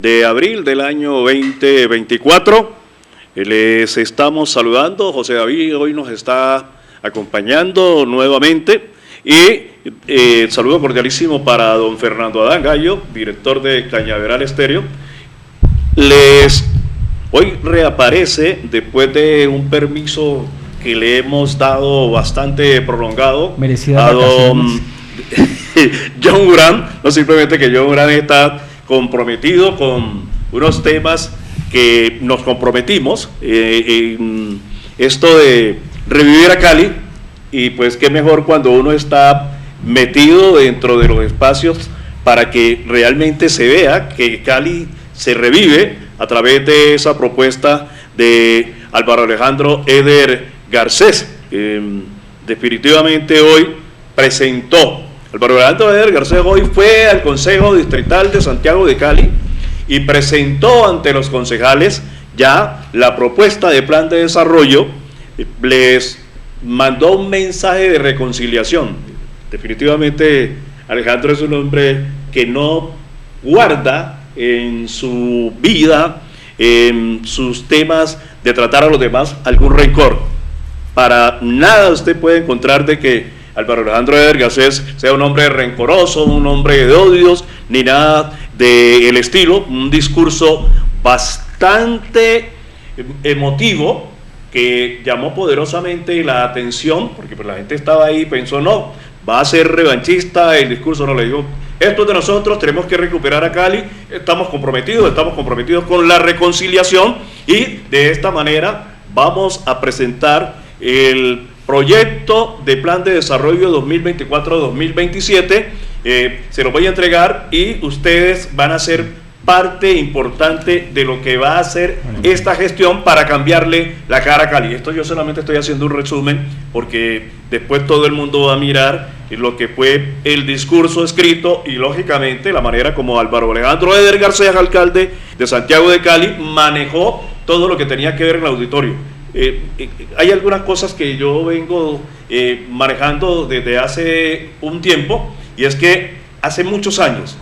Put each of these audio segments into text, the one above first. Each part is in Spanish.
de abril del año 2024. Les estamos saludando. José David hoy nos está acompañando nuevamente y saludo cordialísimo para don Fernando Adán Gallo, director de Cañaveral Estéreo. Hoy reaparece después de un permiso que le hemos dado bastante prolongado a don John Urán, no simplemente que John Urán está comprometido con unos temas que nos comprometimos, en esto de revivir a Cali, y pues qué mejor cuando uno está metido dentro de los espacios para que realmente se vea que Cali se revive a través de esa propuesta de Álvaro Alejandro Eder Garcés. Definitivamente hoy presentó, Álvaro Alejandro Eder Garcés hoy fue al Consejo Distrital de Santiago de Cali y presentó ante los concejales ya la propuesta de plan de desarrollo. Les mandó un mensaje de reconciliación. Definitivamente Alejandro es un hombre que no guarda en su vida, en sus temas de tratar a los demás, algún rencor. Para nada usted puede encontrar de que Álvaro Alejandro Eder Garcés sea un hombre rencoroso, un hombre de odios, ni nada del estilo. Un discurso bastante emotivo que llamó poderosamente la atención, porque pues la gente estaba ahí y pensó, no, va a ser revanchista, el discurso no le digo, esto es de nosotros, tenemos que recuperar a Cali, estamos comprometidos con la reconciliación y de esta manera vamos a presentar el proyecto de plan de desarrollo 2024-2027, se lo voy a entregar y ustedes van a ser parte importante de lo que va a hacer esta gestión para cambiarle la cara a Cali. Esto yo solamente estoy haciendo un resumen porque después todo el mundo va a mirar lo que fue el discurso escrito y lógicamente la manera como Álvaro Alejandro Eder Garcés, alcalde de Santiago de Cali, manejó todo lo que tenía que ver en el auditorio. Hay algunas cosas que yo vengo manejando desde hace un tiempo, y es que hace muchos años,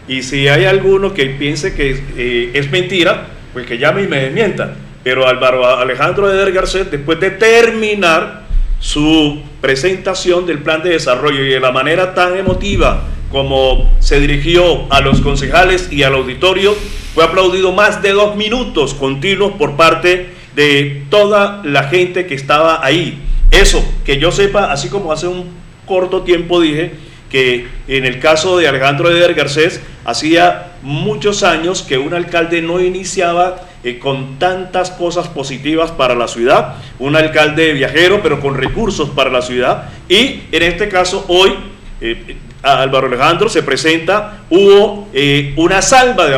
y si hay alguno que piense que es mentira, pues que llame y me desmienta, pero Álvaro Alejandro Eder Garcés, después de terminar su presentación del plan de desarrollo y de la manera tan emotiva como se dirigió a los concejales y al auditorio, fue aplaudido más de 2 minutos continuos por parte de toda la gente que estaba ahí. Eso, que yo sepa, así como hace un corto tiempo dije que en el caso de Alejandro Eder Garcés hacía muchos años que un alcalde no iniciaba con tantas cosas positivas para la ciudad, un alcalde viajero pero con recursos para la ciudad, y en este caso hoy Álvaro Alejandro se presenta, hubo una salva de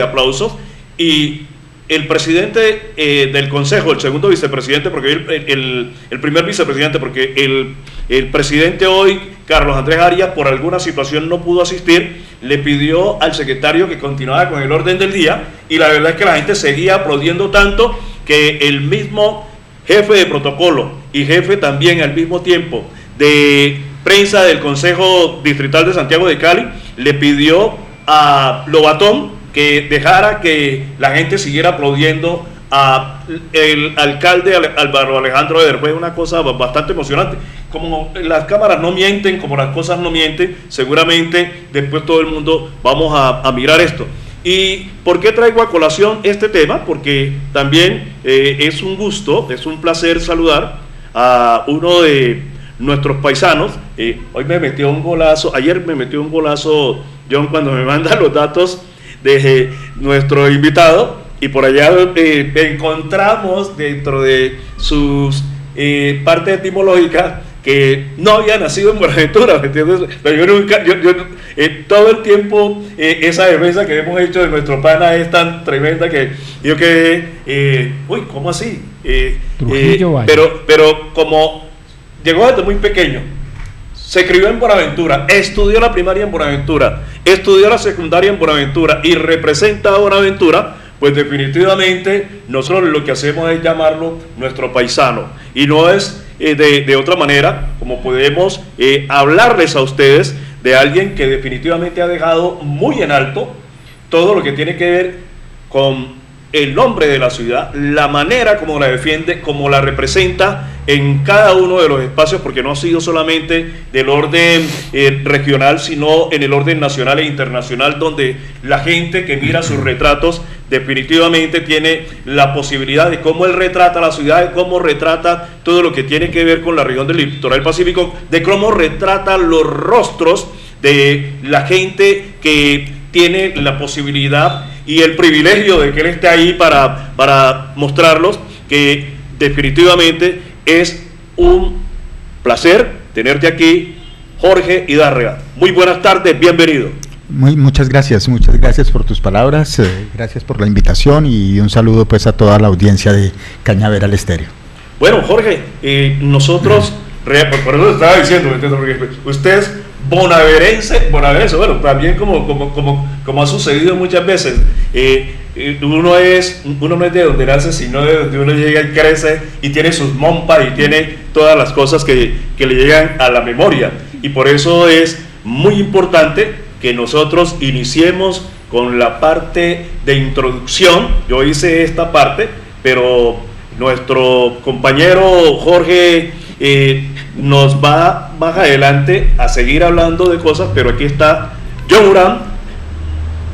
aplausos y el presidente del consejo, el segundo vicepresidente, porque el primer vicepresidente, porque el presidente hoy, Carlos Andrés Arias, por alguna situación no pudo asistir, le pidió al secretario que continuara con el orden del día, y la verdad es que la gente seguía aplaudiendo tanto que el mismo jefe de protocolo y jefe también al mismo tiempo de prensa del Consejo Distrital de Santiago de Cali le pidió a Lobatón que dejara que la gente siguiera aplaudiendo a el alcalde Álvaro Alejandro Eder. Fue una cosa bastante emocionante. Como las cámaras no mienten, como las cosas no mienten, seguramente después todo el mundo vamos a mirar esto. ¿Y por qué traigo a colación este tema? Porque también es un gusto, es un placer saludar a uno de nuestros paisanos. Hoy me metió un golazo, ayer me metió un golazo John cuando me manda los datos de nuestro invitado, y por allá encontramos dentro de sus partes etimológicas que no había nacido en Buenaventura, ¿me entiendes? Pero yo nunca, todo el tiempo esa defensa que hemos hecho de nuestro pana es tan tremenda que yo quedé, uy, ¿cómo así? Pero como llegó desde muy pequeño, se crió en Buenaventura, estudió la primaria en Buenaventura, estudió la secundaria en Buenaventura y representa a Buenaventura, pues definitivamente nosotros lo que hacemos es llamarlo nuestro paisano, y no es de otra manera como podemos hablarles a ustedes de alguien que definitivamente ha dejado muy en alto todo lo que tiene que ver con el nombre de la ciudad, la manera como la defiende, como la representa en cada uno de los espacios, porque no ha sido solamente del orden regional, sino en el orden nacional e internacional, donde la gente que mira sus retratos definitivamente tiene la posibilidad de cómo él retrata la ciudad, de cómo retrata todo lo que tiene que ver con la región del litoral Pacífico, de cómo retrata los rostros de la gente que tiene la posibilidad y el privilegio de que él esté ahí para mostrarlos, que definitivamente es un placer tenerte aquí, Jorge Hidárrega. Muy buenas tardes, bienvenido. Muchas gracias por tus palabras, gracias por la invitación y un saludo pues a toda la audiencia de Cañaveral Estéreo. Bueno, Jorge, nosotros, por eso estaba diciendo, usted es bonaverense, bueno, también como ha sucedido muchas veces, uno no es de donde nace, sino de donde uno llega y crece y tiene sus mompas y tiene todas las cosas que le llegan a la memoria, y por eso es muy importante que nosotros iniciemos con la parte de introducción. Yo hice esta parte, pero nuestro compañero Jorge nos va más adelante a seguir hablando de cosas, pero aquí está John Urán.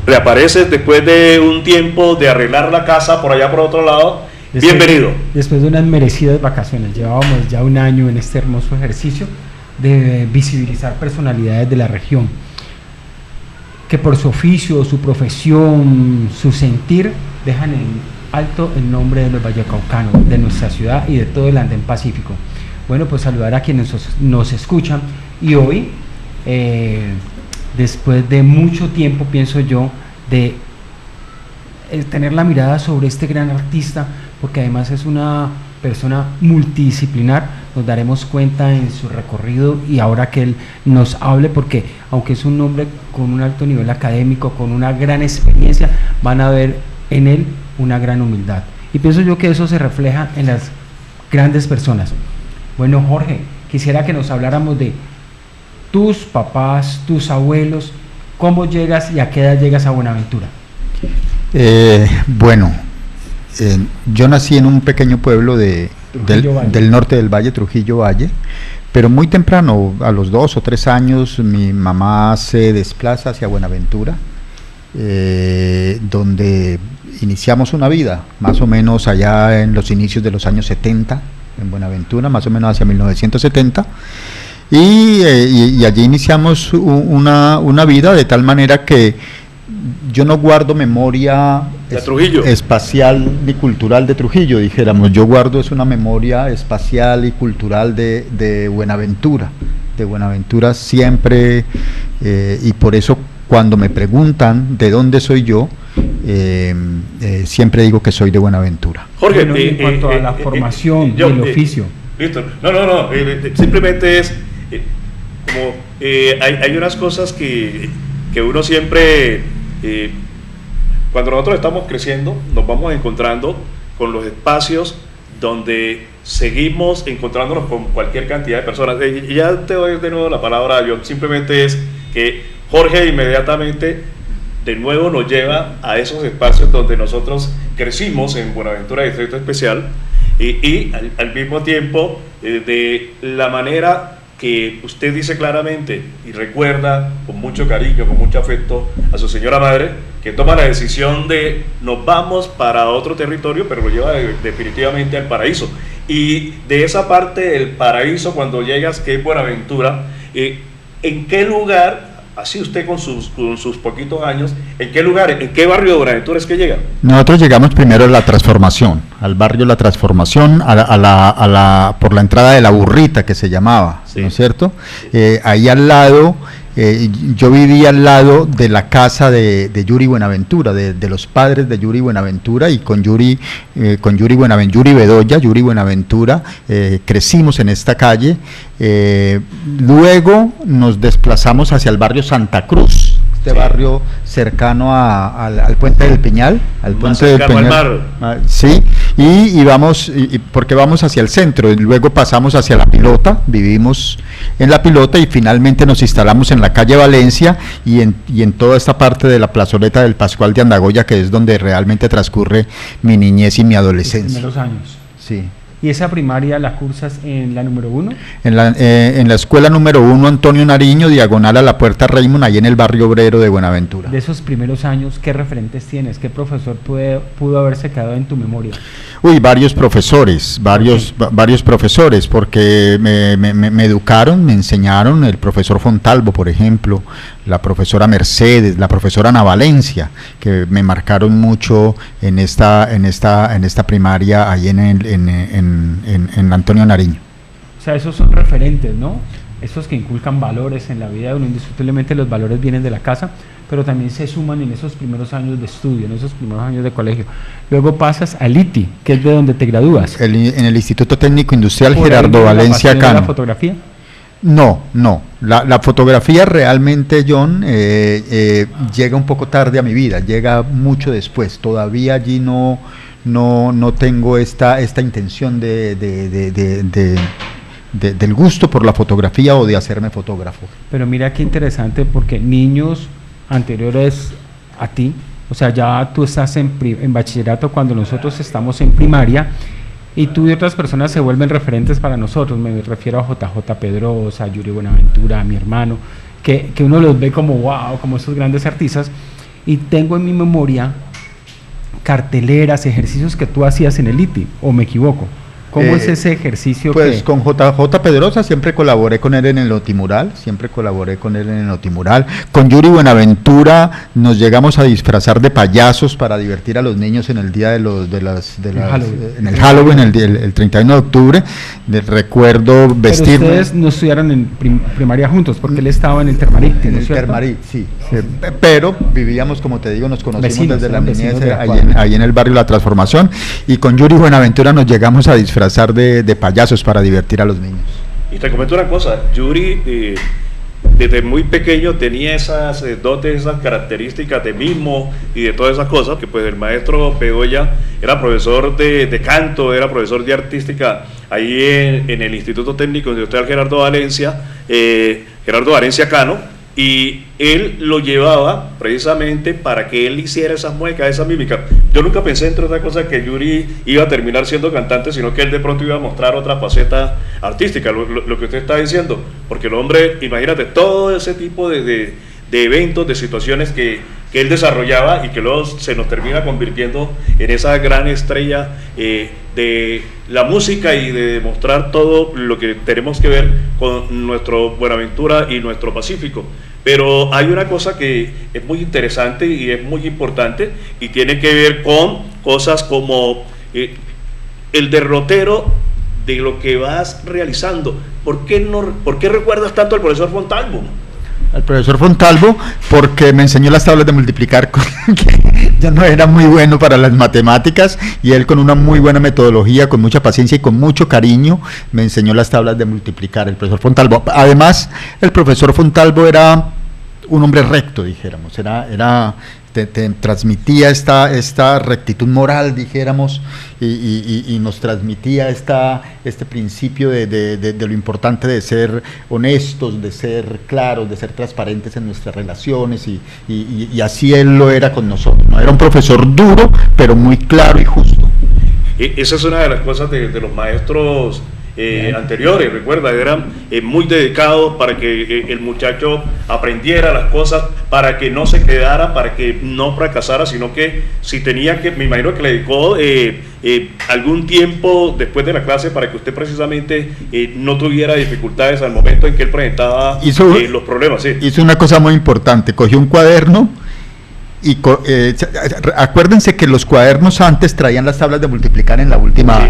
Reapareces después de un tiempo de arreglar la casa por allá por otro lado. Bienvenido. Después de unas merecidas vacaciones, llevábamos ya un año en este hermoso ejercicio de visibilizar personalidades de la región, que por su oficio, su profesión, su sentir, dejan en alto el nombre de los vallecaucanos, de nuestra ciudad y de todo el Andén Pacífico. Bueno, pues saludar a quienes nos escuchan, y hoy, después de mucho tiempo, pienso yo, de tener la mirada sobre este gran artista, porque además es una persona multidisciplinar, nos daremos cuenta en su recorrido y ahora que él nos hable, porque aunque es un hombre con un alto nivel académico, con una gran experiencia, van a ver en él una gran humildad, y pienso yo que eso se refleja en las grandes personas. Bueno, Jorge, quisiera que nos habláramos de tus papás, tus abuelos, cómo llegas y a qué edad llegas a Buenaventura. Yo nací en un pequeño pueblo del norte del valle, Trujillo Valle, pero muy temprano, a los 2 o 3 años, mi mamá se desplaza hacia Buenaventura, donde iniciamos una vida, más o menos allá en los inicios de los años 70, en Buenaventura, más o menos hacia 1970, y allí iniciamos una vida de tal manera que yo no guardo memoria espacial ni cultural de Trujillo, dijéramos. Yo guardo es una memoria espacial y cultural de Buenaventura siempre, y por eso cuando me preguntan de dónde soy yo, siempre digo que soy de Buenaventura. Jorge, bueno, en cuanto a la formación y el oficio. Listo, simplemente es como hay unas cosas que uno siempre, cuando nosotros estamos creciendo, nos vamos encontrando con los espacios donde seguimos encontrándonos con cualquier cantidad de personas. Y ya te doy de nuevo la palabra, yo simplemente es que Jorge inmediatamente de nuevo nos lleva a esos espacios donde nosotros crecimos en Buenaventura Distrito Especial, y al mismo tiempo de la manera que usted dice claramente y recuerda con mucho cariño, con mucho afecto a su señora madre, que toma la decisión de nos vamos para otro territorio, pero lo lleva definitivamente al paraíso. Y de esa parte del paraíso, cuando llegas, que es Buenaventura, ¿en qué lugar, así usted con sus poquitos años, en qué lugar, en qué barrio de Buenaventura es que llega? Nosotros llegamos primero a La Transformación, al barrio La Transformación, por la entrada de La Burrita, que se llamaba, sí, ¿no es cierto? Ahí al lado, yo vivía al lado de la casa de Yuri Buenaventura, de los padres de Yuri Buenaventura, y con Yuri Bedoya, Yuri Buenaventura, crecimos en esta calle. Luego nos desplazamos hacia el barrio Santa Cruz. este barrio cercano al puente del Peñal, al puente del Peñal. Sí, y vamos, porque vamos hacia el centro, y luego pasamos hacia La Pilota, vivimos en La Pilota y finalmente nos instalamos en la calle Valencia y en toda esta parte de la plazoleta del Pascual de Andagoya, que es donde realmente transcurre mi niñez y mi adolescencia. Los primeros años. Sí. ¿Y esa primaria la cursas en la número 1? En la escuela número 1 Antonio Nariño, diagonal a la Puerta Raymond, ahí en el barrio obrero de Buenaventura. De esos primeros años, ¿qué referentes tienes? ¿Qué profesor pudo haberse quedado en tu memoria? Uy, varios profesores, porque me educaron, me enseñaron, el profesor Fontalvo, por ejemplo, la profesora Mercedes, la profesora Ana Valencia, que me marcaron mucho en esta primaria ahí en Antonio Nariño. O sea, esos son referentes, ¿no? Esos que inculcan valores en la vida de uno. Indiscutiblemente los valores vienen de la casa, pero también se suman en esos primeros años de estudio, en esos primeros años de colegio. Luego pasas al ITI, que es de donde te gradúas. En el Instituto Técnico Industrial Gerardo Valencia Cano. ¿La fotografía? No. La fotografía realmente, John, llega un poco tarde a mi vida, llega mucho después. Todavía allí no tengo esta intención del gusto por la fotografía o de hacerme fotógrafo. Pero mira qué interesante, porque niños anteriores a ti, o sea, ya tú estás en bachillerato cuando nosotros estamos en primaria, y tú y otras personas se vuelven referentes para nosotros. Me refiero a JJ Pedrosa, a Yuri Buenaventura, a mi hermano, que uno los ve como wow, como esos grandes artistas, y tengo en mi memoria carteleras, ejercicios que tú hacías en el ITI, ¿o me equivoco? ¿Cómo es ese ejercicio? Pues con JJ Pedrosa siempre colaboré con él en el Notimural, con Yuri Buenaventura nos llegamos a disfrazar de payasos para divertir a los niños en el día en el Halloween, el 31 de octubre, recuerdo vestirme. Pero ustedes no estudiaron en primaria juntos, porque él estaba en el Termarit, en el Termarit, sí, pero vivíamos, como te digo, nos conocimos vecinos, desde la niñez ahí en el barrio La Transformación, y con Yuri Buenaventura nos llegamos a disfrazar de payasos para divertir a los niños. Y te comento una cosa, Yuri desde muy pequeño tenía esas dotes, esas características de mimo y de todas esas cosas, que pues el maestro Bedoya era profesor de canto, era profesor de artística ahí en el Instituto Técnico Industrial Gerardo Valencia Cano, y él lo llevaba precisamente para que él hiciera esas muecas, esa mímica. Yo nunca pensé, entre otras cosas, que Yuri iba a terminar siendo cantante, sino que él de pronto iba a mostrar otra faceta artística, lo que usted está diciendo, porque el hombre, imagínate, todo ese tipo de eventos, de situaciones que él desarrollaba y que luego se nos termina convirtiendo en esa gran estrella de la música y de demostrar todo lo que tenemos que ver con nuestro Buenaventura y nuestro Pacífico. Pero hay una cosa que es muy interesante y es muy importante y tiene que ver con cosas como el derrotero de lo que vas realizando. ¿Por qué recuerdas tanto al profesor Fontalvo? Al profesor Fontalvo, porque me enseñó las tablas de multiplicar, que yo no era muy bueno para las matemáticas, y él con una muy buena metodología, con mucha paciencia y con mucho cariño, me enseñó las tablas de multiplicar, el profesor Fontalvo. Además, el profesor Fontalvo era un hombre recto, dijéramos, te transmitía esta rectitud moral, dijéramos, y nos transmitía este principio de lo importante de ser honestos, de ser claros, de ser transparentes en nuestras relaciones, y así él lo era con nosotros, ¿no? Era un profesor duro, pero muy claro y justo. Esa es una de las cosas de los maestros anteriores, recuerda, eran muy dedicados para que el muchacho aprendiera las cosas, para que no se quedara, para que no fracasara, sino que si tenía que, me imagino que le dedicó algún tiempo después de la clase para que usted precisamente no tuviera dificultades al momento en que él presentaba los problemas. Sí. Hizo una cosa muy importante, cogió un cuaderno y acuérdense que los cuadernos antes traían las tablas de multiplicar en la última,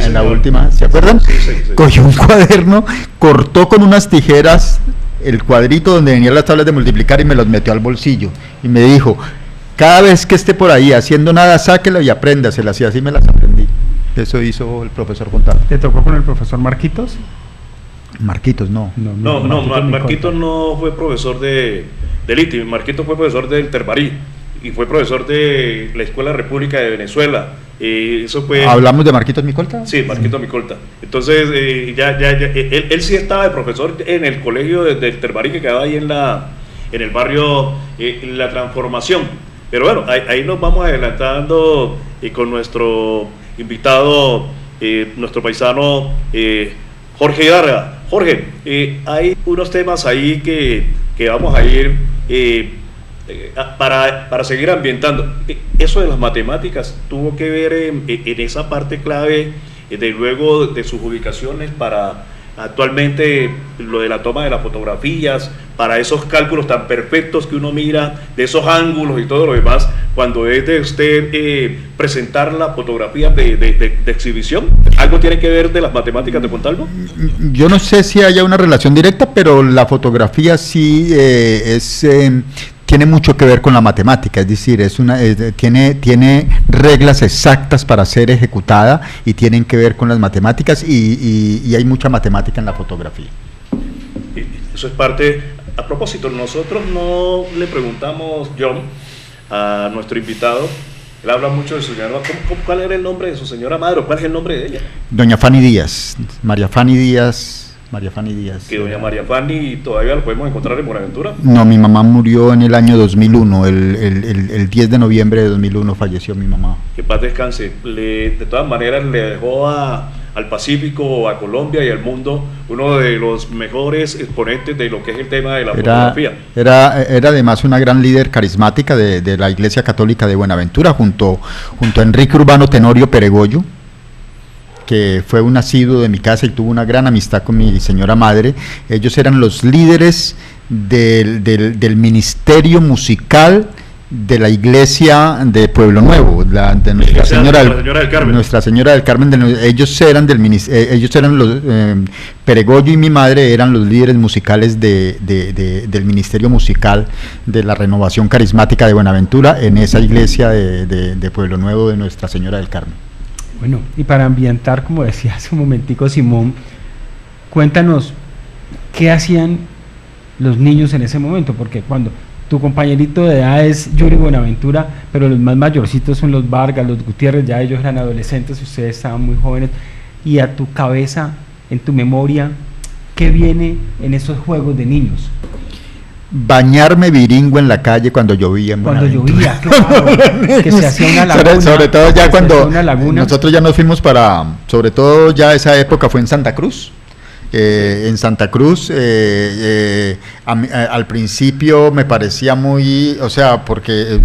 ¿se acuerdan? Sí. Cogió un cuaderno, cortó con unas tijeras el cuadrito donde venían las tablas de multiplicar y me los metió al bolsillo y me dijo: cada vez que esté por ahí haciendo nada, sáquelo y apréndaselas, y así me las aprendí. Eso hizo el profesor Fontalvo. ¿Te tocó con el profesor Marquitos? Marquitos, no. Marquitos no fue profesor del ITI, Marquitos fue profesor del Terbarí y fue profesor de la Escuela República de Venezuela. Eso fue... ¿Hablamos de Marquitos Micolta? Sí, Marquitos Micolta. Entonces, él sí estaba de profesor en el colegio del Terbarí que quedaba ahí en el barrio La Transformación. Pero bueno, ahí nos vamos adelantando con nuestro invitado, nuestro paisano Jorge Hidárraga. Jorge, hay unos temas ahí que vamos a ir para seguir ambientando. Eso de las matemáticas tuvo que ver en esa parte clave de luego de sus ubicaciones para actualmente lo de la toma de las fotografías, para esos cálculos tan perfectos que uno mira, de esos ángulos y todo lo demás, cuando es de usted presentar la fotografía de exhibición. ¿Algo tiene que ver de las matemáticas de Montalvo? Yo no sé si haya una relación directa, pero la fotografía sí tiene mucho que ver con la matemática, es decir, tiene reglas exactas para ser ejecutada y tienen que ver con las matemáticas y hay mucha matemática en la fotografía. Eso es parte. A propósito, nosotros no le preguntamos, John, a nuestro invitado, él habla mucho de su señora, ¿cuál era el nombre de su señora madre o cuál es el nombre de ella? Doña Fanny Díaz, María Fanny Díaz. Que doña María Fanny todavía lo podemos encontrar en Buenaventura. No, mi mamá murió en el año 2001, el 10 de noviembre de 2001 falleció mi mamá. Que paz descanse. De todas maneras le dejó al Pacífico, a Colombia y al mundo uno de los mejores exponentes de lo que es el tema de la fotografía. Era además una gran líder carismática de la Iglesia Católica de Buenaventura, junto a Enrique Urbano Tenorio Peregoyo, que fue un asiduo de mi casa y tuvo una gran amistad con mi señora madre. Ellos eran los líderes del ministerio musical de la iglesia de Pueblo Nuevo, de Nuestra Señora del Carmen. Nuestra Señora del Carmen. Ellos eran los Peregoyo y mi madre eran los líderes musicales del ministerio musical de la Renovación Carismática de Buenaventura en esa iglesia de Pueblo Nuevo de Nuestra Señora del Carmen. Bueno, y para ambientar, como decía hace un momentico Simón, cuéntanos qué hacían los niños en ese momento, porque cuando tu compañerito de edad es Yuri Buenaventura, pero los más mayorcitos son los Vargas, los Gutiérrez, ya ellos eran adolescentes y ustedes estaban muy jóvenes, y a tu cabeza, en tu memoria, ¿qué viene en esos juegos de niños? Bañarme viringo en la calle cuando llovía en Buenaventura. Cuando llovía, claro, que se hacía una laguna. Sobre todo ya cuando nosotros ya nos fuimos sobre todo ya esa época fue en Santa Cruz. En Santa Cruz, al principio me parecía muy, porque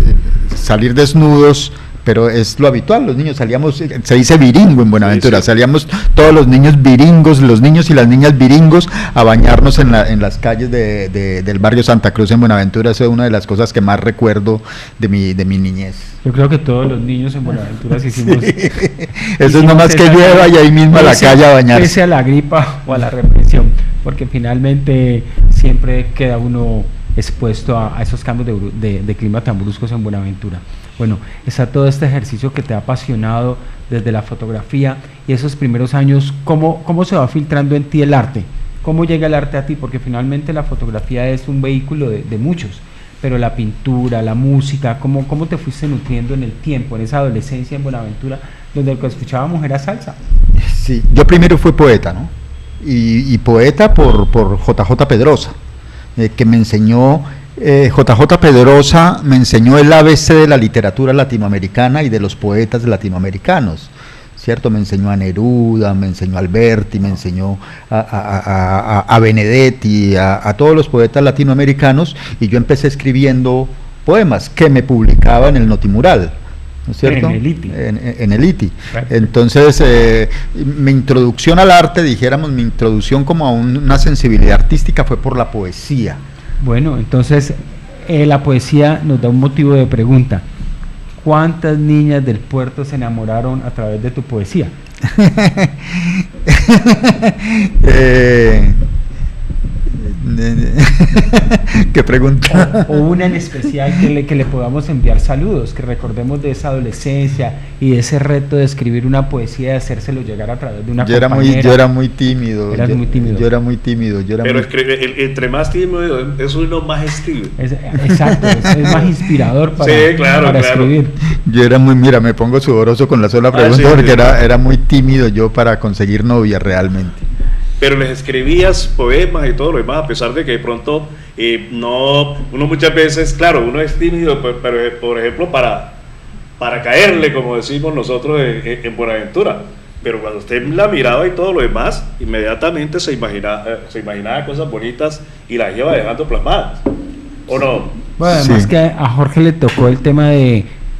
salir desnudos, pero es lo habitual, los niños salíamos, se dice viringo en Buenaventura, sí. Salíamos todos los niños viringos, los niños y las niñas viringos a bañarnos en las calles del barrio Santa Cruz en Buenaventura. Eso es una de las cosas que más recuerdo de mi niñez. Yo creo que todos los niños en Buenaventura hicimos... Sí. Eso es nomás que llueva y ahí mismo a la calle a bañarse. Pese a la gripa o a la represión, porque finalmente siempre queda uno expuesto a esos cambios de clima tan bruscos en Buenaventura. Bueno, está todo este ejercicio que te ha apasionado desde la fotografía y esos primeros años, ¿cómo se va filtrando en ti el arte? ¿Cómo llega el arte a ti? Porque finalmente la fotografía es un vehículo de muchos, pero la pintura, la música, ¿cómo te fuiste nutriendo en el tiempo, en esa adolescencia en Buenaventura, donde lo que escuchábamos era salsa? Sí, yo primero fui poeta, ¿no? Y poeta por JJ Pedrosa, que me enseñó... JJ Pedrosa me enseñó el ABC de la literatura latinoamericana y de los poetas latinoamericanos, ¿cierto? Me enseñó a Neruda, me enseñó a Alberti, me enseñó a Benedetti, a todos los poetas latinoamericanos, y yo empecé escribiendo poemas que me publicaba en el Notimural, ¿no es cierto? En el ITI. En el ITI. Entonces, mi introducción al arte, dijéramos, mi introducción como a una sensibilidad artística fue por la poesía. Bueno, entonces la poesía nos da un motivo de pregunta. ¿Cuántas niñas del puerto se enamoraron a través de tu poesía? ¿Qué pregunta? O una en especial que le podamos enviar saludos, que recordemos de esa adolescencia y de ese reto de escribir una poesía, de hacérselo llegar a través de una compañera. Yo era muy tímido. Eras muy tímido. Yo era muy tímido. Pero entre más tímido es uno más escribe. Exacto, es más inspirador para, sí, claro, para claro. escribir. Yo era muy, mira, me pongo sudoroso con la sola pregunta, sí, porque sí. Era muy tímido yo para conseguir novia realmente. Pero les escribías poemas y todo lo demás, a pesar de que de pronto uno muchas veces, claro, uno es tímido, pero por ejemplo para caerle, como decimos nosotros en Buenaventura, pero cuando usted la miraba y todo lo demás, inmediatamente se imaginaba cosas bonitas y las iba dejando plasmadas, ¿o no? Bueno, además Sí. que a Jorge le tocó el tema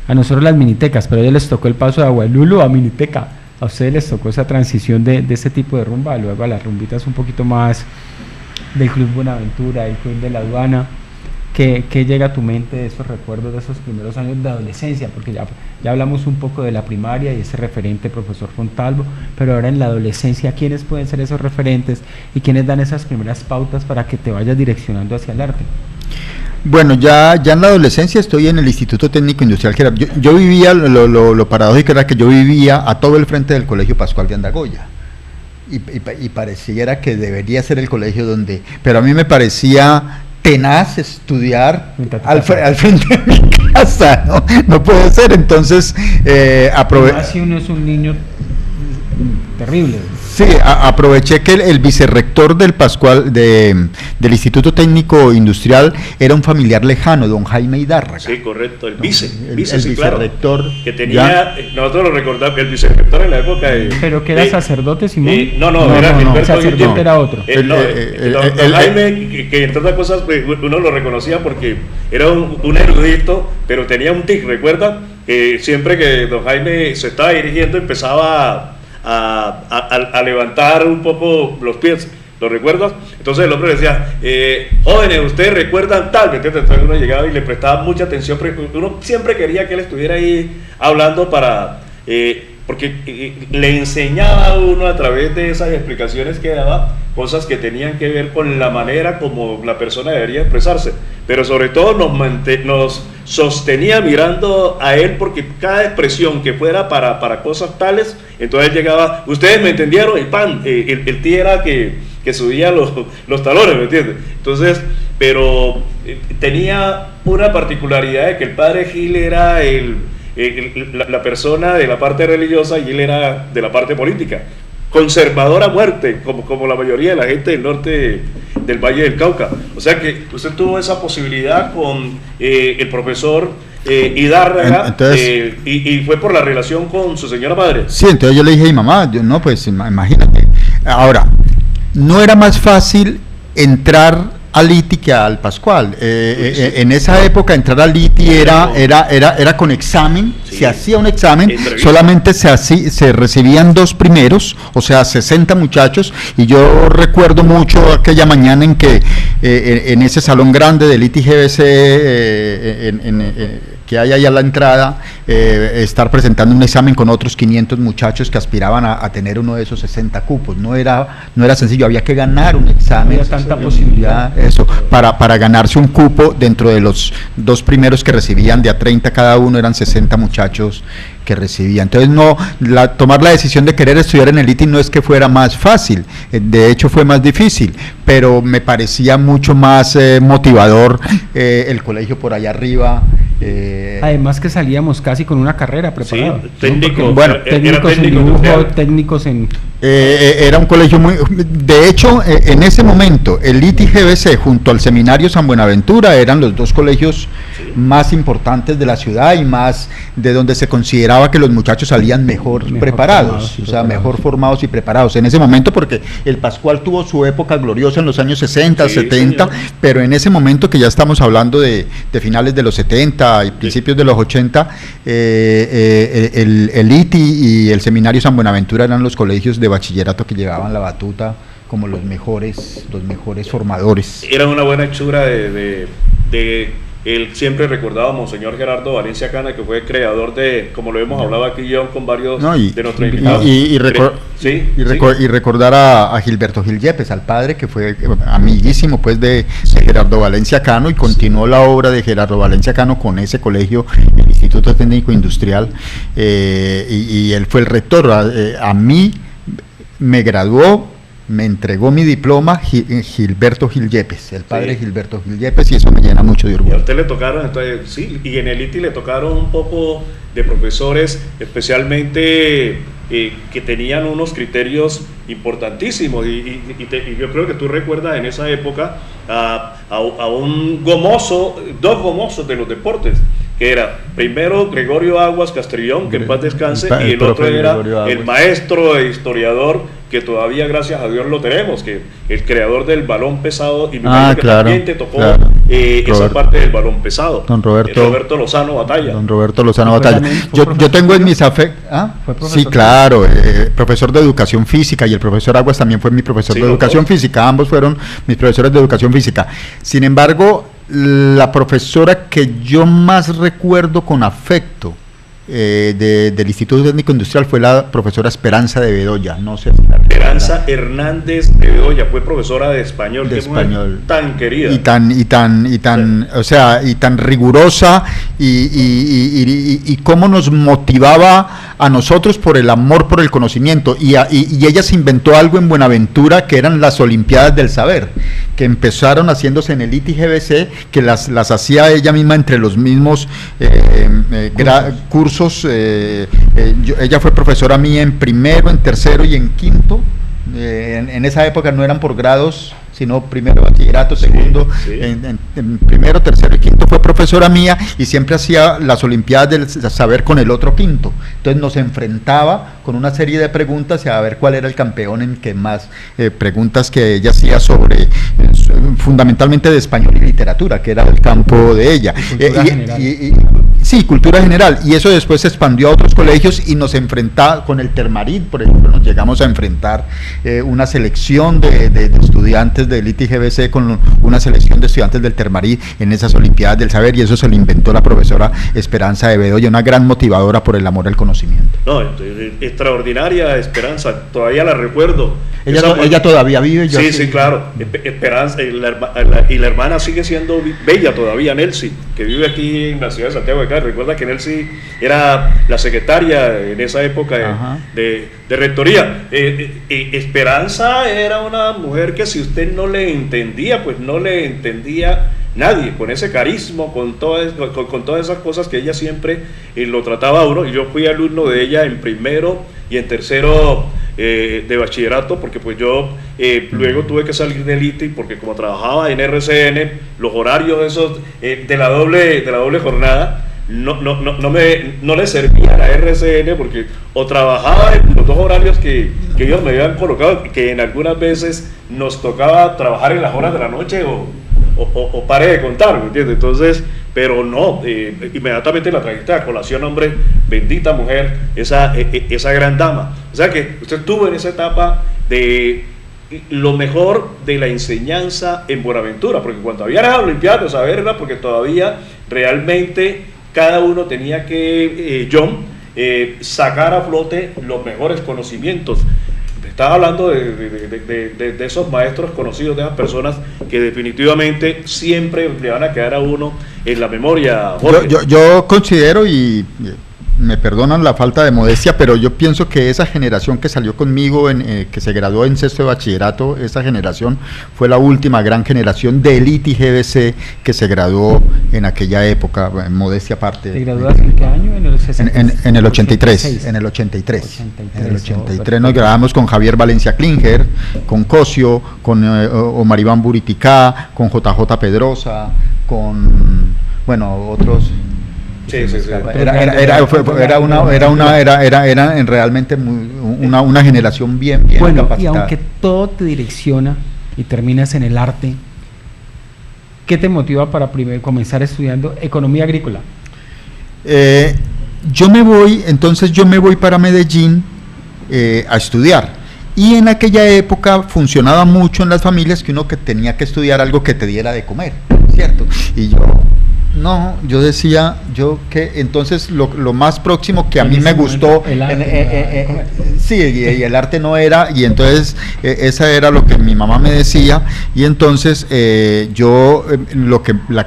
a nosotros las minitecas, pero a ellos les tocó el paso de Agualulo a miniteca. A ustedes les tocó esa transición de ese tipo de rumba, luego a las rumbitas un poquito más del Club Buenaventura, del Club de la Aduana. ¿Qué llega a tu mente de esos recuerdos de esos primeros años de adolescencia? Porque ya hablamos un poco de la primaria y ese referente, profesor Fontalvo, pero ahora en la adolescencia, ¿quiénes pueden ser esos referentes y quiénes dan esas primeras pautas para que te vayas direccionando hacia el arte? Bueno, ya en la adolescencia estoy en el Instituto Técnico Industrial Gerardo. Yo vivía, lo paradójico era que yo vivía a todo el frente del Colegio Pascual de Andagoya. Y pareciera que debería ser el colegio donde... Pero a mí me parecía tenaz estudiar al frente de mi casa, no puede ser. Entonces, Si uno es un niño terrible. Sí, aproveché que el vicerrector del Pascual del Instituto Técnico Industrial era un familiar lejano, don Jaime Hidárraga. Sí, correcto, el sí, vicerrector, claro, que tenía, nosotros lo recordamos, el vicerrector en la época de... ¿Pero que era sacerdote, Simón? No, era el sacerdote era otro. Don Jaime, que entre otras cosas uno lo reconocía porque era un erudito, pero tenía un tic, ¿recuerda? Siempre que don Jaime se estaba dirigiendo empezaba a levantar un poco los pies, ¿lo recuerdas? Entonces el hombre decía, jóvenes, ustedes recuerdan tal, ¿me entiendes? Entonces uno llegaba y le prestaba mucha atención, uno siempre quería que él estuviera ahí hablando porque le enseñaba a uno a través de esas explicaciones que daba, cosas que tenían que ver con la manera como la persona debería expresarse, pero sobre todo nos sostenía mirando a él, porque cada expresión que fuera para cosas tales, entonces llegaba, ustedes me entendieron, y pan, el tío era que subía los talones, ¿me entiendes? Entonces, pero tenía una particularidad de que el padre Gil era la persona de la parte religiosa y él era de la parte política, conservador a muerte, como la mayoría de la gente del norte del Valle del Cauca. O sea que usted tuvo esa posibilidad con el profesor Hidárraga, entonces, y fue por la relación con su señora madre. Sí, entonces yo le dije a mi mamá, pues imagínate. Ahora, no era más fácil entrar al ITI que al Pascual. En esa época entrar al ITI era con examen, sí. Se hacía un examen, solamente se recibían 2 primeros, o sea 60 muchachos, y yo recuerdo mucho aquella mañana en que en ese salón grande del ITI GBC que hay ahí a la entrada, estar presentando un examen con otros 500 muchachos que aspiraban a tener uno de esos 60 cupos. No era sencillo, había que ganar un examen. No había tanta posibilidad. Eso, para ganarse un cupo dentro de los 2 primeros que recibían, de a 30 cada uno, eran 60 muchachos que recibían. Entonces tomar la decisión de querer estudiar en el ITI no es que fuera más fácil, de hecho fue más difícil, pero me parecía mucho más motivador el colegio por allá arriba. Además que salíamos casi con una carrera preparada. Sí, técnico, ¿no? Bueno, técnicos en dibujo, técnicos en... Era un colegio muy... De hecho, en ese momento, el ITI GBC junto al Seminario San Buenaventura eran los 2 colegios más importantes de la ciudad y más de donde se consideraba que los muchachos salían mejor preparados, mejor formados y preparados. En ese momento, porque el Pascual tuvo su época gloriosa en los años 60, 70, señor. Pero en ese momento que ya estamos hablando de finales de los 70 y principios de los 80, el ITI y el Seminario San Buenaventura eran los colegios de bachillerato que llevaban la batuta como los mejores formadores. Era una buena hechura de el siempre recordado Monseñor Gerardo Valencia Cana, que fue creador de, como lo hemos hablado aquí yo con varios de nuestros invitados, Sí, y recordar a Gilberto Gil Yepes, al padre, que fue amiguísimo pues de Gerardo Valencia Cano, y continuó la obra de Gerardo Valencia Cano con ese colegio, el Instituto Técnico Industrial, y él fue el rector. A mí me graduó, me entregó mi diploma Gilberto Gil Yepes, el padre Gilberto Gil Yepes, y eso me llena mucho de Y orgullo. a usted le tocaron, entonces, sí, y en el ITI le tocaron un poco de profesores, especialmente que tenían unos criterios importantísimos, y yo creo que tú recuerdas en esa época a un gomoso, dos gomosos de los deportes, que era primero Gregorio Aguas Castrillón, que en paz descanse, y el otro era el maestro e historiador, que todavía gracias a Dios lo tenemos, que el creador del balón pesado, y me imagino que también te tocó esa parte del balón pesado, don Roberto Lozano Batalla. Don Roberto Lozano Batalla. Yo tengo en mis afectos, sí, claro, profesor de educación física, y el profesor Aguas también fue mi profesor de educación física, ambos fueron mis profesores de educación física. Sin embargo, la profesora que yo más recuerdo con afecto del Instituto Técnico Industrial fue la profesora Esperanza de Bedoya, no sé si Esperanza Hernández de Bedoya, fue profesora de español, tan querida y tan o sea, y tan rigurosa, y cómo nos motivaba a nosotros por el amor por el conocimiento, y ella se inventó algo en Buenaventura, que eran las Olimpiadas del Saber, que empezaron haciéndose en el ITI-GBC, que las hacía ella misma entre los mismos cursos. Ella fue profesora mía en primero, en tercero y en quinto. En esa época no eran por grados, sino primero bachillerato, segundo, en primero, tercero y quinto fue profesora mía, y siempre hacía las Olimpiadas del Saber con el otro quinto. Entonces nos enfrentaba con una serie de preguntas y a ver cuál era el campeón en que más preguntas que ella hacía sobre, fundamentalmente de español y literatura, que era el campo de ella. Sí, cultura general, y eso después se expandió a otros colegios, y nos enfrentaba con el Termarín, por ejemplo, nos llegamos a enfrentar una selección de estudiantes del ITI-GBC con una selección de estudiantes del Termarín en esas Olimpiadas del Saber, y eso se lo inventó la profesora Esperanza de Bedoya, una gran motivadora por el amor al conocimiento. No, extraordinaria Esperanza, todavía la recuerdo. Ella todavía vive. Sí, claro, Esperanza, y la hermana sigue siendo bella todavía, Nelcy, que vive aquí en la ciudad de Santiago de Cali. Recuerda que Nelcy era la secretaria en esa época de rectoría. Esperanza era una mujer que si usted no le entendía, pues no le entendía nadie, con ese carisma, con todas esas cosas que ella siempre lo trataba a uno. Y yo fui alumno de ella en primero y en tercero de bachillerato, porque pues yo luego tuve que salir del ITI, porque como trabajaba en RCN, los horarios esos de la doble jornada no le servía a la RCN, porque o trabajaba en los dos horarios que ellos me habían colocado, que en algunas veces nos tocaba trabajar en las horas de la noche o pare de contar, ¿me entiendes? Entonces, pero no, inmediatamente la trajiste a colación, hombre, bendita mujer, esa gran dama. O sea que usted estuvo en esa etapa de lo mejor de la enseñanza en Buenaventura, porque cuando había las Olimpiadas, a ver, era porque todavía realmente cada uno tenía que, sacar a flote los mejores conocimientos. Estás hablando de esos maestros conocidos, de esas personas que definitivamente siempre le van a quedar a uno en la memoria. Yo considero, y me perdonan la falta de modestia, pero yo pienso que esa generación que salió conmigo, que se graduó en sexto de bachillerato, esa generación fue la última gran generación del ITI-GBC que se graduó en aquella época, en modestia aparte. ¿Te graduaste en qué año? ¿En el 60? En el 83. En el 83. En el 83 nos graduamos con Javier Valencia Klinger, con Cosio, con Omar Iván Buriticá, con JJ Pedrosa, con, bueno, otros. Sí. Era realmente una generación bien bueno, capacitada. Y aunque todo te direcciona y terminas en el arte, ¿qué te motiva para comenzar estudiando economía agrícola? Yo me voy para Medellín a estudiar. Y en aquella época funcionaba mucho en las familias que uno que tenía que estudiar algo que te diera de comer, ¿cierto? Y yo No, yo decía, que entonces lo más próximo que a mí me gustó, el arte, sí, y el arte no era, y entonces esa era lo que mi mamá me decía, y entonces la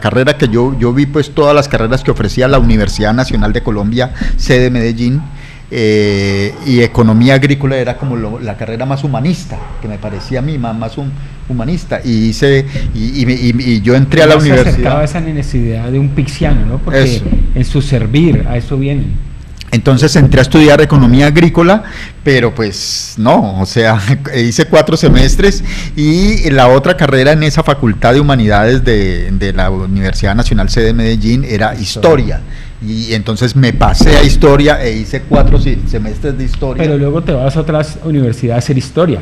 carrera que yo vi, pues todas las carreras que ofrecía la Universidad Nacional de Colombia, sede Medellín, y economía agrícola era como la carrera más humanista, que me parecía a mí más humanista, y yo entré a la universidad. Se acercaba a esa necesidad de un pixiano, ¿no? Porque eso, en su servir, a eso vienen. Entonces entré a estudiar economía agrícola, pero pues no, o sea, hice 4 semestres, y la otra carrera en esa Facultad de Humanidades de la Universidad Nacional Sede de Medellín era historia. Y entonces me pasé a historia e hice 4 semestres de historia. Pero luego te vas a otras universidades a hacer historia.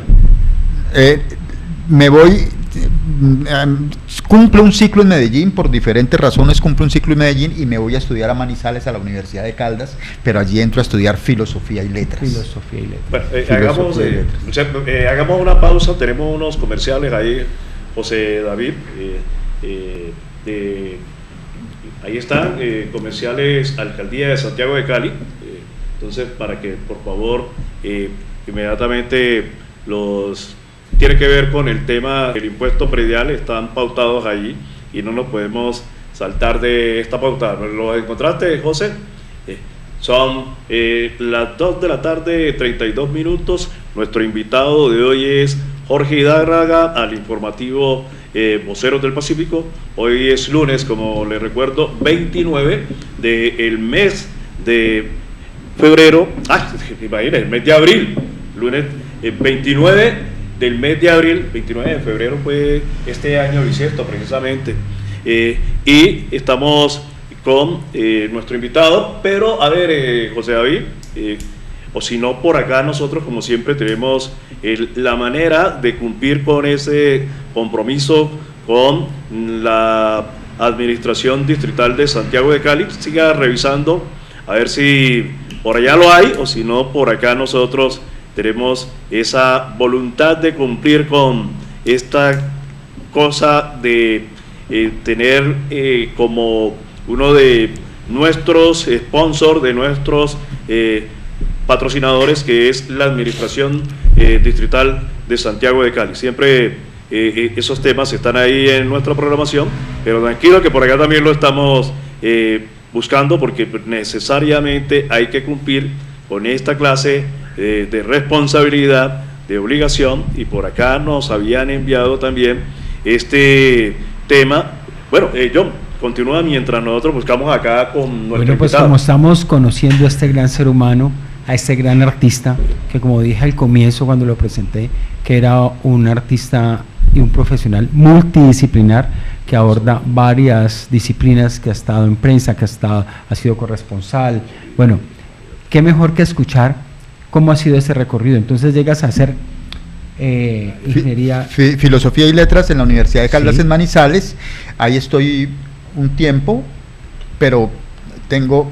Me voy, cumplo un ciclo en Medellín, por diferentes razones cumplo un ciclo en Medellín, y me voy a estudiar a Manizales, a la Universidad de Caldas, pero allí entro a estudiar filosofía y letras. Filosofía y letras. Bueno, hagamos una pausa, tenemos unos comerciales ahí, José David, ahí están, comerciales Alcaldía de Santiago de Cali, entonces para que por favor inmediatamente tiene que ver con el tema del impuesto predial, están pautados allí y no nos podemos saltar de esta pauta. ¿Lo encontraste, José? Son las 2 de la tarde, 32 minutos. Nuestro invitado de hoy es Jorge Hidárraga, al informativo Voceros del Pacífico. Hoy es lunes, como les recuerdo, 29 del mes de febrero. Imagínense, el mes de abril. Lunes 29 del mes de abril, 29 de febrero fue este año bisiesto precisamente, y estamos con nuestro invitado, pero a ver, José David, o si no, por acá nosotros como siempre tenemos la manera de cumplir con ese compromiso con la Administración Distrital de Santiago de Cali. Siga revisando a ver si por allá lo hay, o si no, por acá nosotros tenemos esa voluntad de cumplir con esta cosa de tener como uno de nuestros sponsors, de nuestros patrocinadores, que es la Administración Distrital de Santiago de Cali. Siempre esos temas están ahí en nuestra programación, pero tranquilo que por acá también lo estamos buscando, porque necesariamente hay que cumplir con esta clase de responsabilidad, de obligación, y por acá nos habían enviado también este tema. Bueno, John, continúa mientras nosotros buscamos acá con nuestro invitado. Pues como estamos conociendo a este gran ser humano, a este gran artista, que como dije al comienzo cuando lo presenté, que era un artista y un profesional multidisciplinar que aborda varias disciplinas, que ha estado en prensa, que ha sido corresponsal. Bueno, qué mejor que escuchar cómo ha sido ese recorrido. Entonces llegas a hacer ingeniería... Filosofía y letras en la Universidad de Caldas, sí, en Manizales. Ahí estoy un tiempo, pero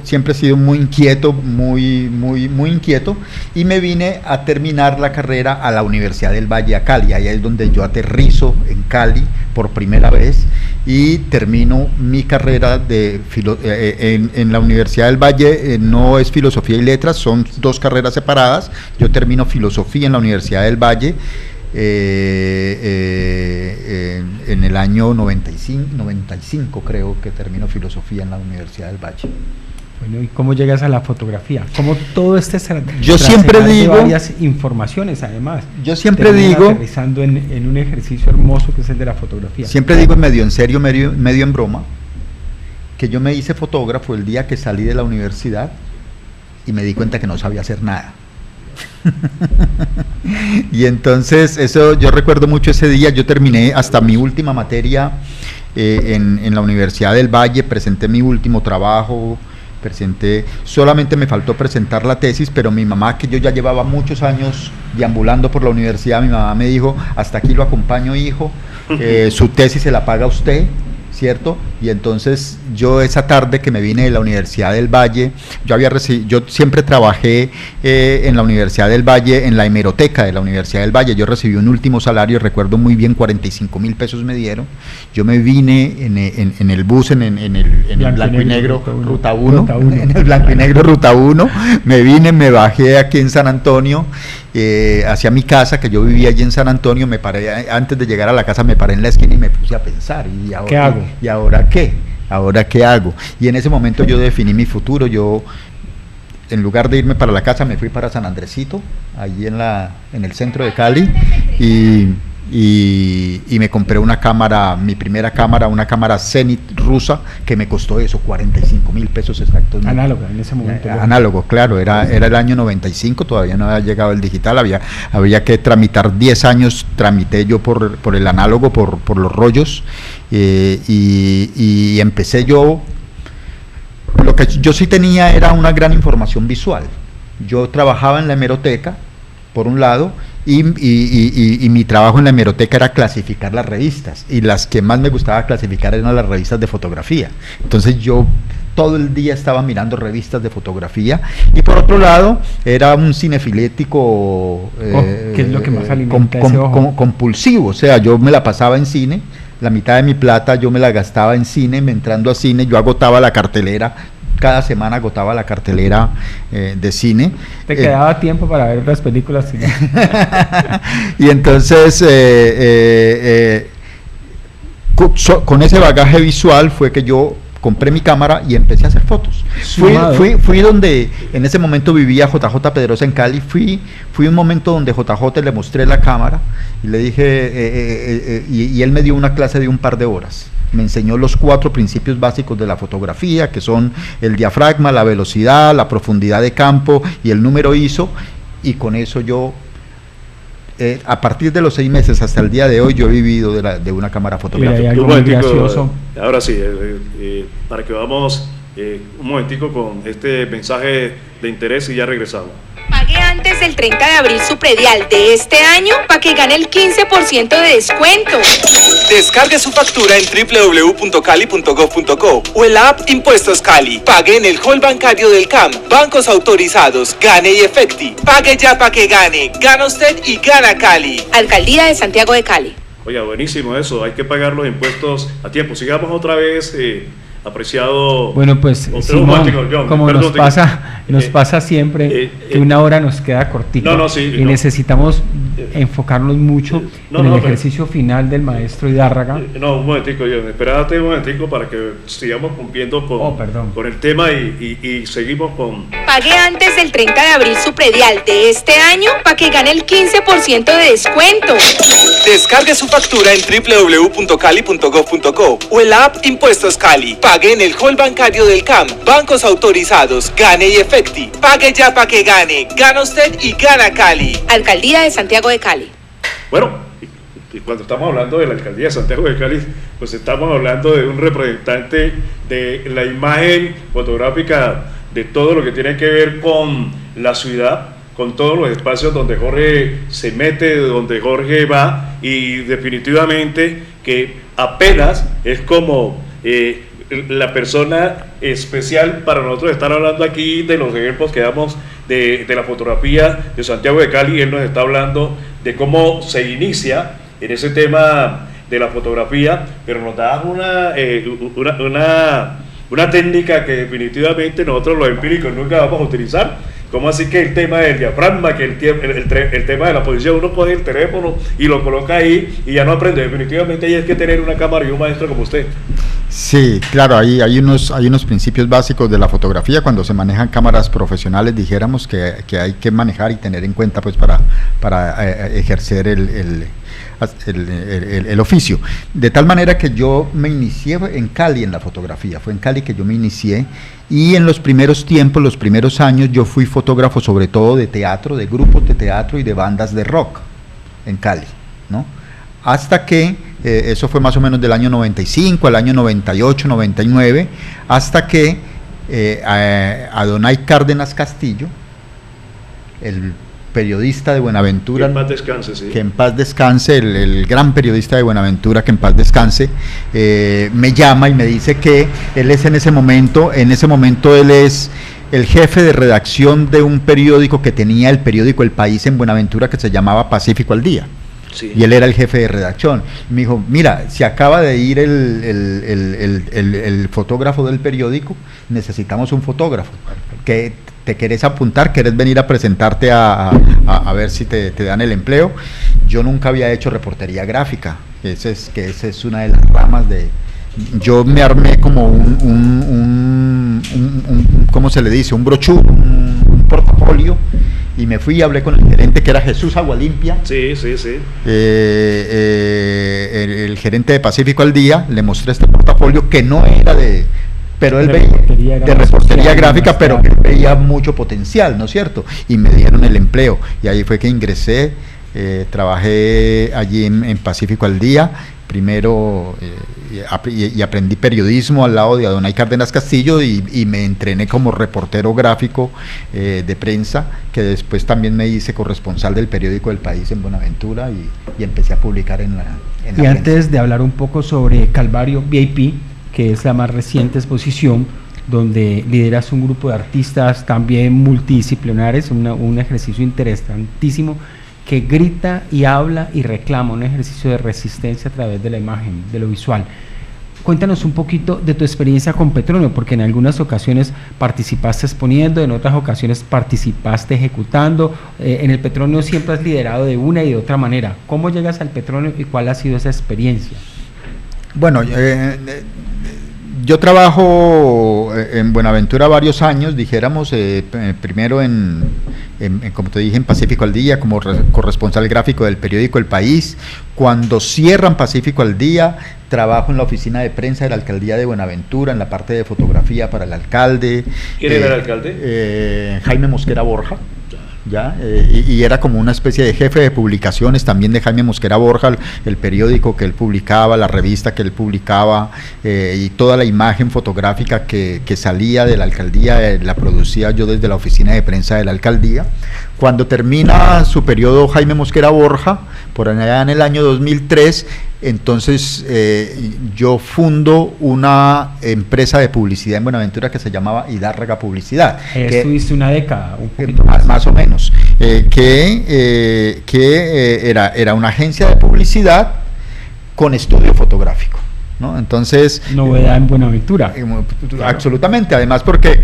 siempre he sido muy inquieto, muy inquieto, y me vine a terminar la carrera a la Universidad del Valle, a Cali. Ahí es donde yo aterrizo en Cali por primera vez y termino mi carrera en la Universidad del Valle. No es filosofía y letras, son 2 carreras separadas. Yo termino filosofía en la Universidad del Valle en el año 95 creo que termino filosofía en la Universidad del Valle. Bueno, ¿y cómo llegas a la fotografía? ¿Cómo todo yo siempre digo, varias informaciones además? Yo siempre digo, aterrizando en un ejercicio hermoso que es el de la fotografía. Siempre digo, medio en serio, medio en broma, que yo me hice fotógrafo el día que salí de la universidad y me di cuenta que no sabía hacer nada. Y entonces yo recuerdo mucho ese día. Yo terminé hasta mi última materia en la Universidad del Valle, presenté mi último trabajo, solamente me faltó presentar la tesis, pero mi mamá, que yo ya llevaba muchos años deambulando por la universidad, mi mamá me dijo: hasta aquí lo acompaño, hijo, su tesis se la paga usted, ¿cierto? Y entonces yo esa tarde que me vine de la Universidad del Valle, yo siempre trabajé en la Universidad del Valle, en la hemeroteca de la Universidad del Valle. Yo recibí un último salario, recuerdo muy bien, 45.000 pesos me dieron. Yo me vine en el bus, en el blanco y negro Ruta 1, en el blanco y negro Ruta 1, me vine, me bajé aquí en San Antonio, hacia mi casa, que yo vivía allí en San Antonio. Me paré, antes de llegar a la casa me paré en la esquina y me puse a pensar, ¿y ahora qué hago? ¿Y ahora qué? ¿Ahora qué hago? Y en ese momento yo definí mi futuro. Yo, en lugar de irme para la casa, me fui para San Andresito, allí en el centro de Cali, y me compré una cámara, mi primera cámara, una cámara Zenit rusa, que me costó eso, 45.000 pesos exactos. Análoga, en ese momento. Análogo, claro, era el año 95, todavía no había llegado el digital, había que tramitar 10 años, tramité yo por el análogo, por los rollos, y empecé yo. Lo que yo sí tenía era una gran información visual. Yo trabajaba en la hemeroteca, por un lado, y mi trabajo en la hemeroteca era clasificar las revistas, y las que más me gustaba clasificar eran las revistas de fotografía. Entonces yo todo el día estaba mirando revistas de fotografía, y por otro lado era un cinefilético ¿qué es lo que más alimenta ese ojo? Compulsivo. O sea, yo me la pasaba en cine, la mitad de mi plata yo me la gastaba en cine, entrando a cine. Yo agotaba la cartelera, cada semana agotaba la cartelera de cine. ¿Te quedaba tiempo para ver las películas? Sí. Y entonces con ese bagaje visual fue que yo compré mi cámara y empecé a hacer fotos. Fui donde en ese momento vivía JJ Pedrosa en Cali. Fui un momento donde JJ le mostré la cámara y le dije, y él me dio una clase de un par de horas. Me enseñó los 4 principios básicos de la fotografía, que son el diafragma, la velocidad, la profundidad de campo y el número ISO, y con eso yo, a partir de los 6 meses hasta el día de hoy, yo he vivido de una cámara fotográfica. Un momentico, ahora sí, para que vamos un momentico con este mensaje de interés y ya regresamos. Pague antes del 30 de abril su predial de este año para que gane el 15% de descuento. Descargue su factura en www.cali.gov.co o en la app Impuestos Cali. Pague en el hall bancario del CAM. Bancos autorizados. Gane y Efecti. Pague ya para que gane. Gana usted y gana Cali. Alcaldía de Santiago de Cali. Oiga, buenísimo eso. Hay que pagar los impuestos a tiempo. Sigamos otra vez, apreciado. Bueno, pues Simón, como nos pasa siempre, que una hora nos queda cortita, necesitamos enfocarnos mucho en el ejercicio final del maestro Hidárraga. Un momentico, John, espérate un momentico para que sigamos cumpliendo con el tema y seguimos con... Pague antes del 30 de abril su predial de este año para que gane el 15% de descuento. Descargue su factura en www.cali.gov.co o en la app Impuestos Cali. Pague en el hall bancario del CAM. Bancos autorizados. Gane y Efecti. Pague ya para que gane. Gana usted y gana Cali. Alcaldía de Santiago de Cali. Bueno, y cuando estamos hablando de la Alcaldía de Santiago de Cali, pues estamos hablando de un representante de la imagen fotográfica de todo lo que tiene que ver con la ciudad, con todos los espacios donde Jorge se mete, donde Jorge va, y definitivamente que apenas es como la persona especial para nosotros estar hablando aquí de los ejemplos que damos de la fotografía de Santiago de Cali. Él nos está hablando de cómo se inicia en ese tema de la fotografía, pero nos da una técnica que definitivamente nosotros los empíricos nunca vamos a utilizar. ¿Cómo así que el tema del diafragma, que el tema de la posición, uno coge el teléfono y lo coloca ahí y ya no aprende? Definitivamente ahí hay que tener una cámara y un maestro como usted. Sí, claro, hay unos principios básicos de la fotografía cuando se manejan cámaras profesionales, dijéramos, que hay que manejar y tener en cuenta pues para ejercer el oficio. De tal manera que yo me inicié en Cali en la fotografía, fue en Cali que yo me inicié, y en los primeros tiempos, los primeros años, yo fui fotógrafo sobre todo de teatro, de grupos de teatro y de bandas de rock en Cali, ¿no? Hasta que, eso fue más o menos del año 95 al año 98, 99, hasta que Adonai Cárdenas Castillo, el periodista de Buenaventura, Que en paz descanse, sí. que en paz descanse, el gran periodista de Buenaventura, que en paz descanse, me llama y me dice que él es en ese momento él es el jefe de redacción de un periódico que tenía el periódico El País en Buenaventura, que se llamaba Pacífico al Día. Sí. Y él era el jefe de redacción. Y me dijo, mira, se acaba de ir el fotógrafo del periódico, necesitamos un fotógrafo. ¿Que te querés apuntar? ¿Querés venir a presentarte a ver si te dan el empleo? Yo nunca había hecho reportería gráfica, esa es una de las ramas de... Yo me armé como ¿cómo se le dice? Un brochure, un portafolio, y me fui y hablé con el gerente, que era Jesús Agualimpia. Sí. El gerente de Pacífico al Día, le mostré este portafolio que no era pero él veía de reportería gráfica, pero él veía mucho potencial, ¿no es cierto? Y me dieron el empleo, y ahí fue que ingresé, trabajé allí en Pacífico al Día, primero y aprendí periodismo al lado de Adonai Cárdenas Castillo y me entrené como reportero gráfico de prensa, que después también me hice corresponsal del periódico El País en Buenaventura y empecé a publicar en la Y antes de hablar un poco sobre Calvario VIP, que es la más reciente exposición, donde lideras un grupo de artistas también multidisciplinares, un ejercicio interesantísimo, que grita y habla y reclama, un ejercicio de resistencia a través de la imagen, de lo visual. Cuéntanos un poquito de tu experiencia con Petronio, porque en algunas ocasiones participaste exponiendo, en otras ocasiones participaste ejecutando. En el Petronio siempre has liderado de una y de otra manera. ¿Cómo llegas al Petronio y cuál ha sido esa experiencia? Bueno, yo trabajo en Buenaventura varios años, dijéramos, primero como te dije, en Pacífico al Día, como corresponsal gráfico del periódico El País. Cuando cierran Pacífico al Día, trabajo en la oficina de prensa de la alcaldía de Buenaventura, en la parte de fotografía para el alcalde. ¿Quién era el alcalde? Jaime Mosquera Borja. ¿Ya? Y era como una especie de jefe de publicaciones también de Jaime Mosquera Borja, el periódico que él publicaba, la revista que él publicaba, y toda la imagen fotográfica que salía de la alcaldía, la producía yo desde la oficina de prensa de la alcaldía. Cuando termina su periodo Jaime Mosquera Borja, por allá en el año 2003, entonces yo fundo una empresa de publicidad en Buenaventura que se llamaba Hidárraga Publicidad. Estuviste una década, un poquito más o menos, era una agencia de publicidad con estudio fotográfico, ¿no? Entonces, novedad en Buenaventura. Absolutamente, además porque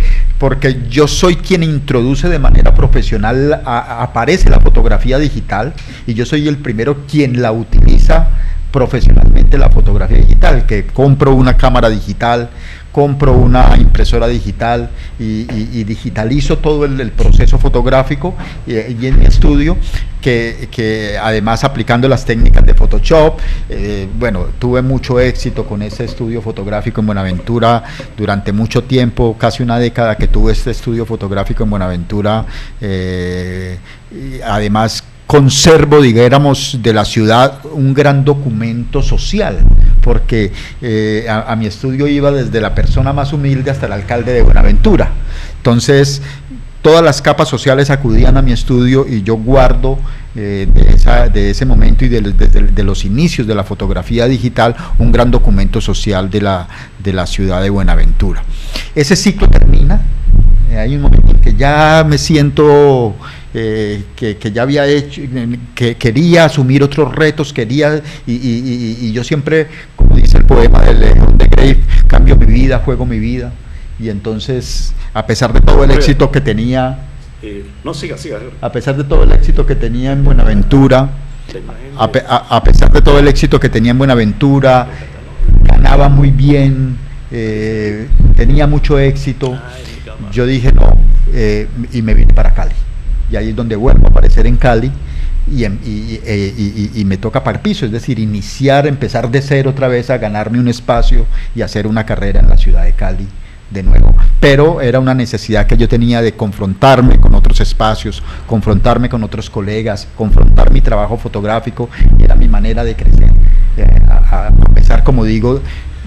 yo soy quien introduce de manera profesional, aparece la fotografía digital, y yo soy el primero quien la utiliza profesionalmente, la fotografía digital, que compro una cámara digital, compro una impresora digital y digitalizo todo el proceso fotográfico y en mi estudio, que además aplicando las técnicas de Photoshop, bueno, tuve mucho éxito con ese estudio fotográfico en Buenaventura durante mucho tiempo, casi una década que tuve este estudio fotográfico en Buenaventura. Además conservo, digamos, de la ciudad un gran documento social, porque a mi estudio iba desde la persona más humilde hasta el alcalde de Buenaventura. Entonces, todas las capas sociales acudían a mi estudio y yo guardo de ese momento y de los inicios de la fotografía digital un gran documento social de la ciudad de Buenaventura. Ese ciclo termina, hay un momento en que ya me siento... que ya había hecho, que quería asumir otros retos, y yo siempre, como dice el poema de León de Grave, cambio mi vida, juego mi vida, y entonces, a pesar de todo el éxito que tenía, a pesar de todo el éxito que tenía en Buenaventura, a pesar de todo el éxito que tenía en Buenaventura, ganaba muy bien, tenía mucho éxito, yo dije no, y me vine para Cali. Y ahí es donde vuelvo a aparecer en Cali y me toca pagar piso, es decir, empezar de cero otra vez a ganarme un espacio y hacer una carrera en la ciudad de Cali de nuevo. Pero era una necesidad que yo tenía de confrontarme con otros espacios, confrontarme con otros colegas, confrontar mi trabajo fotográfico, y era mi manera de crecer. A pesar, como digo,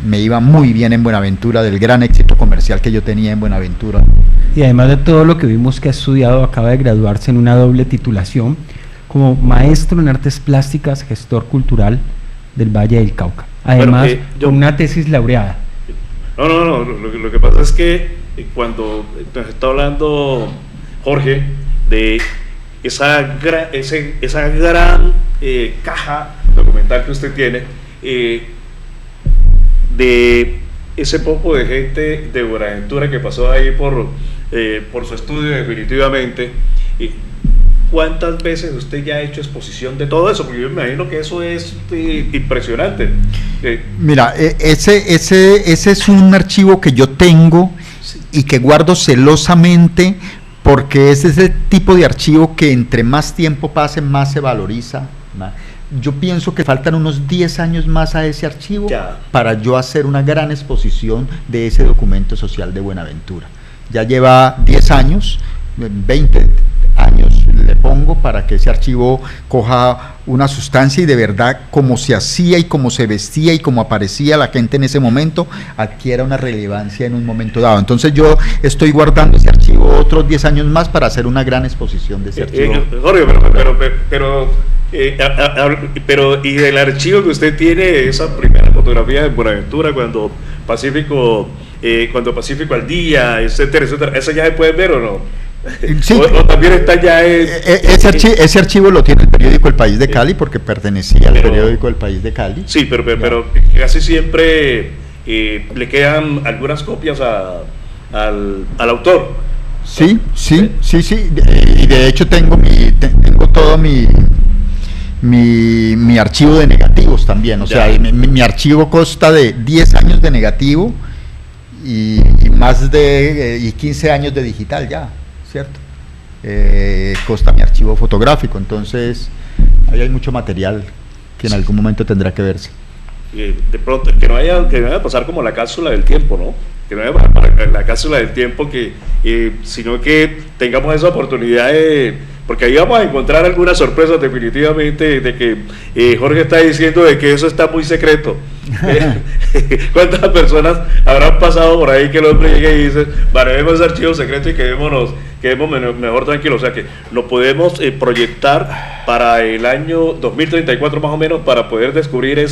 me iba muy bien en Buenaventura, del gran éxito comercial que yo tenía en Buenaventura. Y además de todo lo que vimos que ha estudiado, acaba de graduarse en una doble titulación como maestro en artes plásticas, gestor cultural del Valle del Cauca. Además, con una tesis laureada. No, lo que pasa es que cuando nos está hablando Jorge de esa gran caja documental que usted tiene, de ese poco de gente de Buenaventura que pasó ahí por su estudio definitivamente, ¿cuántas veces usted ya ha hecho exposición de todo eso? Porque yo me imagino que eso es impresionante. Mira, ese es un archivo que yo tengo y que guardo celosamente, porque es ese tipo de archivo que entre más tiempo pase, más se valoriza. Yo pienso que faltan unos 10 años más a ese archivo para yo hacer una gran exposición de ese documento social de Buenaventura. Ya lleva 10 años, 20 años le pongo para que ese archivo coja una sustancia y de verdad como se hacía y como se vestía y como aparecía la gente en ese momento adquiera una relevancia en un momento dado. Entonces yo estoy guardando ese archivo otros 10 años más para hacer una gran exposición de ese archivo. Jorge, pero y del archivo que usted tiene, esa primera fotografía de Buenaventura cuando Pacífico al día, etcétera, ¿esa ya se puede ver o no? Sí. O también está ya ese archivo lo tiene el periódico El País de Cali, porque pertenecía al periódico El País de Cali. Sí, pero casi siempre le quedan algunas copias al autor. Sí. Y de hecho tengo todo mi archivo de negativos también. O sea, mi archivo consta de 10 años de negativo y más de 15 años de digital ya, ¿cierto? Consta mi archivo fotográfico. Entonces ahí hay mucho material que en algún momento tendrá que verse. De pronto, que no vaya a pasar como la cápsula del tiempo, ¿no? Que no vaya a pasar la cápsula del tiempo, sino que tengamos esa oportunidad porque ahí vamos a encontrar algunas sorpresas definitivamente de que Jorge está diciendo de que eso está muy secreto. ¿Cuántas personas habrán pasado por ahí que el hombre llegue y dice, vemos ese archivo secreto y quedémonos mejor tranquilos? O sea que lo podemos proyectar para el año 2034 más o menos, para poder descubrir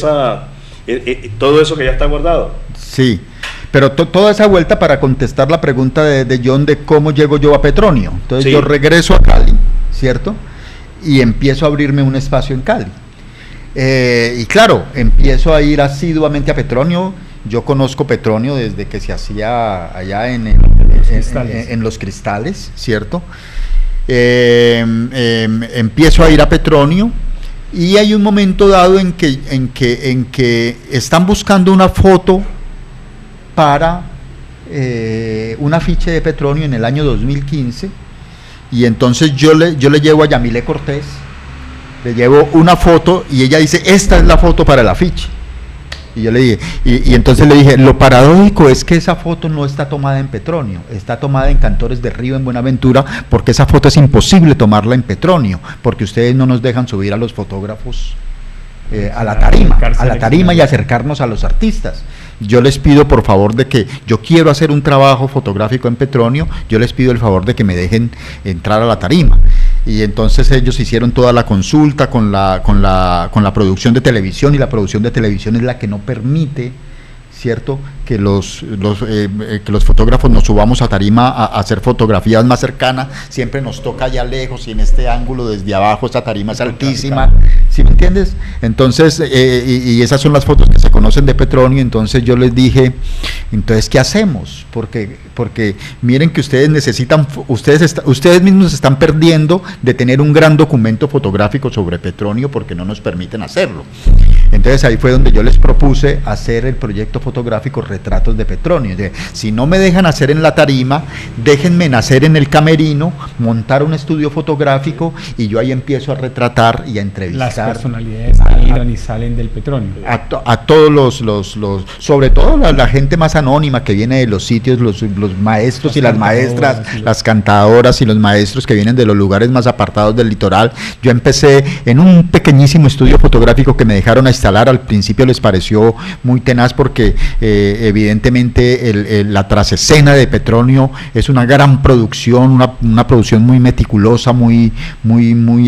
todo eso que ya está guardado. Sí, pero toda esa vuelta para contestar la pregunta de John de cómo llego yo a Petronio. Entonces yo regreso a Cali, ¿cierto? Y empiezo a abrirme un espacio en Cali. Y claro, empiezo a ir asiduamente a Petronio. Yo conozco Petronio desde que se hacía allá en los cristales, ¿cierto? Empiezo a ir a Petronio y hay un momento dado en que están buscando una foto para un afiche de Petronio en el año 2015, y entonces yo le llevo a Yamile Cortés, le llevo una foto y ella dice, esta es la foto para el afiche. Y yo le dije, y entonces le dije, lo paradójico es que esa foto no está tomada en Petronio, está tomada en Cantores de Río en Buenaventura, porque esa foto es imposible tomarla en Petronio, porque ustedes no nos dejan subir a los fotógrafos a la tarima y acercarnos a los artistas. Yo les pido por favor de que, yo quiero hacer un trabajo fotográfico en Petronio, yo les pido el favor de que me dejen entrar a la tarima. Y entonces ellos hicieron toda la consulta con la producción de televisión, y la producción de televisión es la que no permite, ¿cierto?, que los fotógrafos nos subamos a tarima a hacer fotografías más cercanas. Siempre nos toca allá lejos, y en este ángulo desde abajo esta tarima es altísima, ¿sí me entiendes? Entonces, y esas son las fotos que se conocen de Petronio. Entonces yo les dije, entonces ¿qué hacemos? Porque miren que ustedes necesitan, ustedes mismos se están perdiendo de tener un gran documento fotográfico sobre Petronio, porque no nos permiten hacerlo. Entonces ahí fue donde yo les propuse hacer el proyecto fotográfico Retratos de Petronio. Si no me dejan hacer en la tarima, déjenme nacer en el camerino, montar un estudio fotográfico, y yo ahí empiezo a retratar y a entrevistar las personalidades entran y salen del petróleo. A todos los sobre todo la gente más anónima que viene de los sitios, los maestros y las maestras, las cantadoras y los maestros que vienen de los lugares más apartados del litoral. Yo empecé en un pequeñísimo estudio fotográfico que me dejaron a instalar. Al principio les pareció muy tenaz porque evidentemente la trasescena de Petronio es una gran producción, una producción muy meticulosa, muy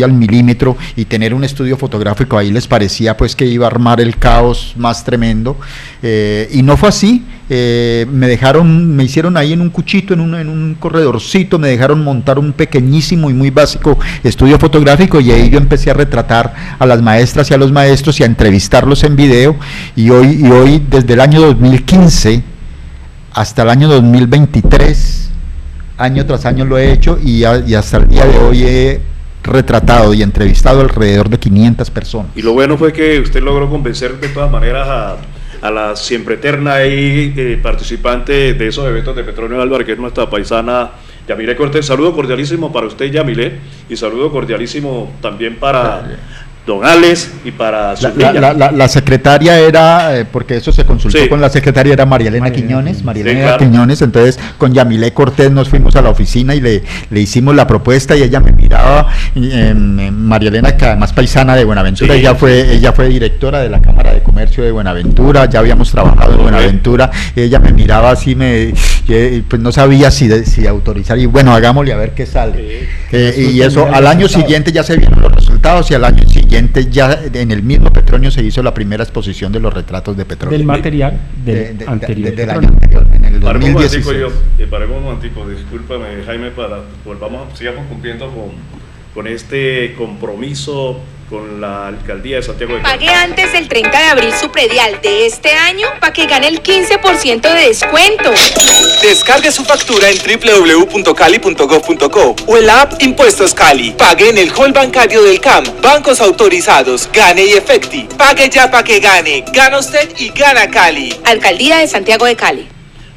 al milímetro, y tener un estudio fotográfico ahí les parecía pues que iba a armar el caos más tremendo, y no fue así. Me hicieron ahí en un cuchito, en un corredorcito, me dejaron montar un pequeñísimo y muy básico estudio fotográfico, y ahí yo empecé a retratar a las maestras y a los maestros y a entrevistarlos en video, y hoy desde el año 2015 hasta el año 2023, año tras año lo he hecho, y hasta el día de hoy he retratado y entrevistado alrededor de 500 personas. Y lo bueno fue que usted logró convencer de todas maneras a la siempre eterna participante de esos eventos de Petronio Álvarez, que es nuestra paisana Yamile Cortés. Saludo cordialísimo para usted, Yamile, y saludo cordialísimo también para don Alex y para su niña. La secretaria era, porque eso se consultó con la secretaria, era María Elena Quiñones, Quiñones. Entonces con Yamile Cortés nos fuimos a la oficina y le hicimos la propuesta, y ella me miraba, María Elena, que además paisana de Buenaventura, ella fue directora de la Cámara de Comercio de Buenaventura, ya habíamos trabajado en Buenaventura, ella me miraba así, pues no sabía si autorizar, y bueno, hagámosle a ver qué sale. Y eso, al año siguiente ya se vieron los resultados, y al año siguiente ya en el mismo Petronio se hizo la primera exposición de los retratos de Petronio. Del material del anterior. Del año anterior, en el 2016. Paremos un momentico, discúlpame, Jaime, sigamos cumpliendo con este compromiso con la alcaldía de Santiago de Cali. Pague antes del 30 de abril su predial de este año para que gane el 15% de descuento. Descargue su factura en www.cali.gov.co o en la app Impuestos Cali. Pague en el hall bancario del CAM, bancos autorizados, Gane y Efecti. Pague ya para que gane. Gana usted y gana Cali. Alcaldía de Santiago de Cali.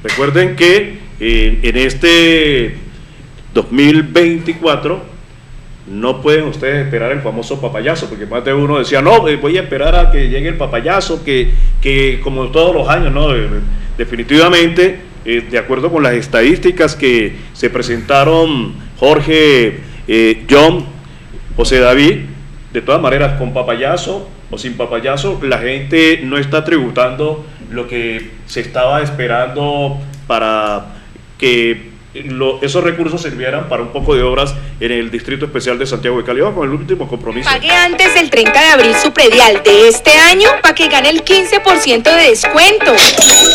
Recuerden que en este 2024 no pueden ustedes esperar el famoso papayazo, porque más de uno decía, no, voy a esperar a que llegue el papayazo, que como todos los años, ¿no? Definitivamente, de acuerdo con las estadísticas que se presentaron Jorge, John, José David, de todas maneras, con papayazo o sin papayazo, la gente no está tributando lo que se estaba esperando para que esos recursos sirvieran para un poco de obras en el Distrito Especial de Santiago de Cali. Vamos con el último compromiso. Pague antes del 30 de abril su predial de este año para que gane el 15% de descuento.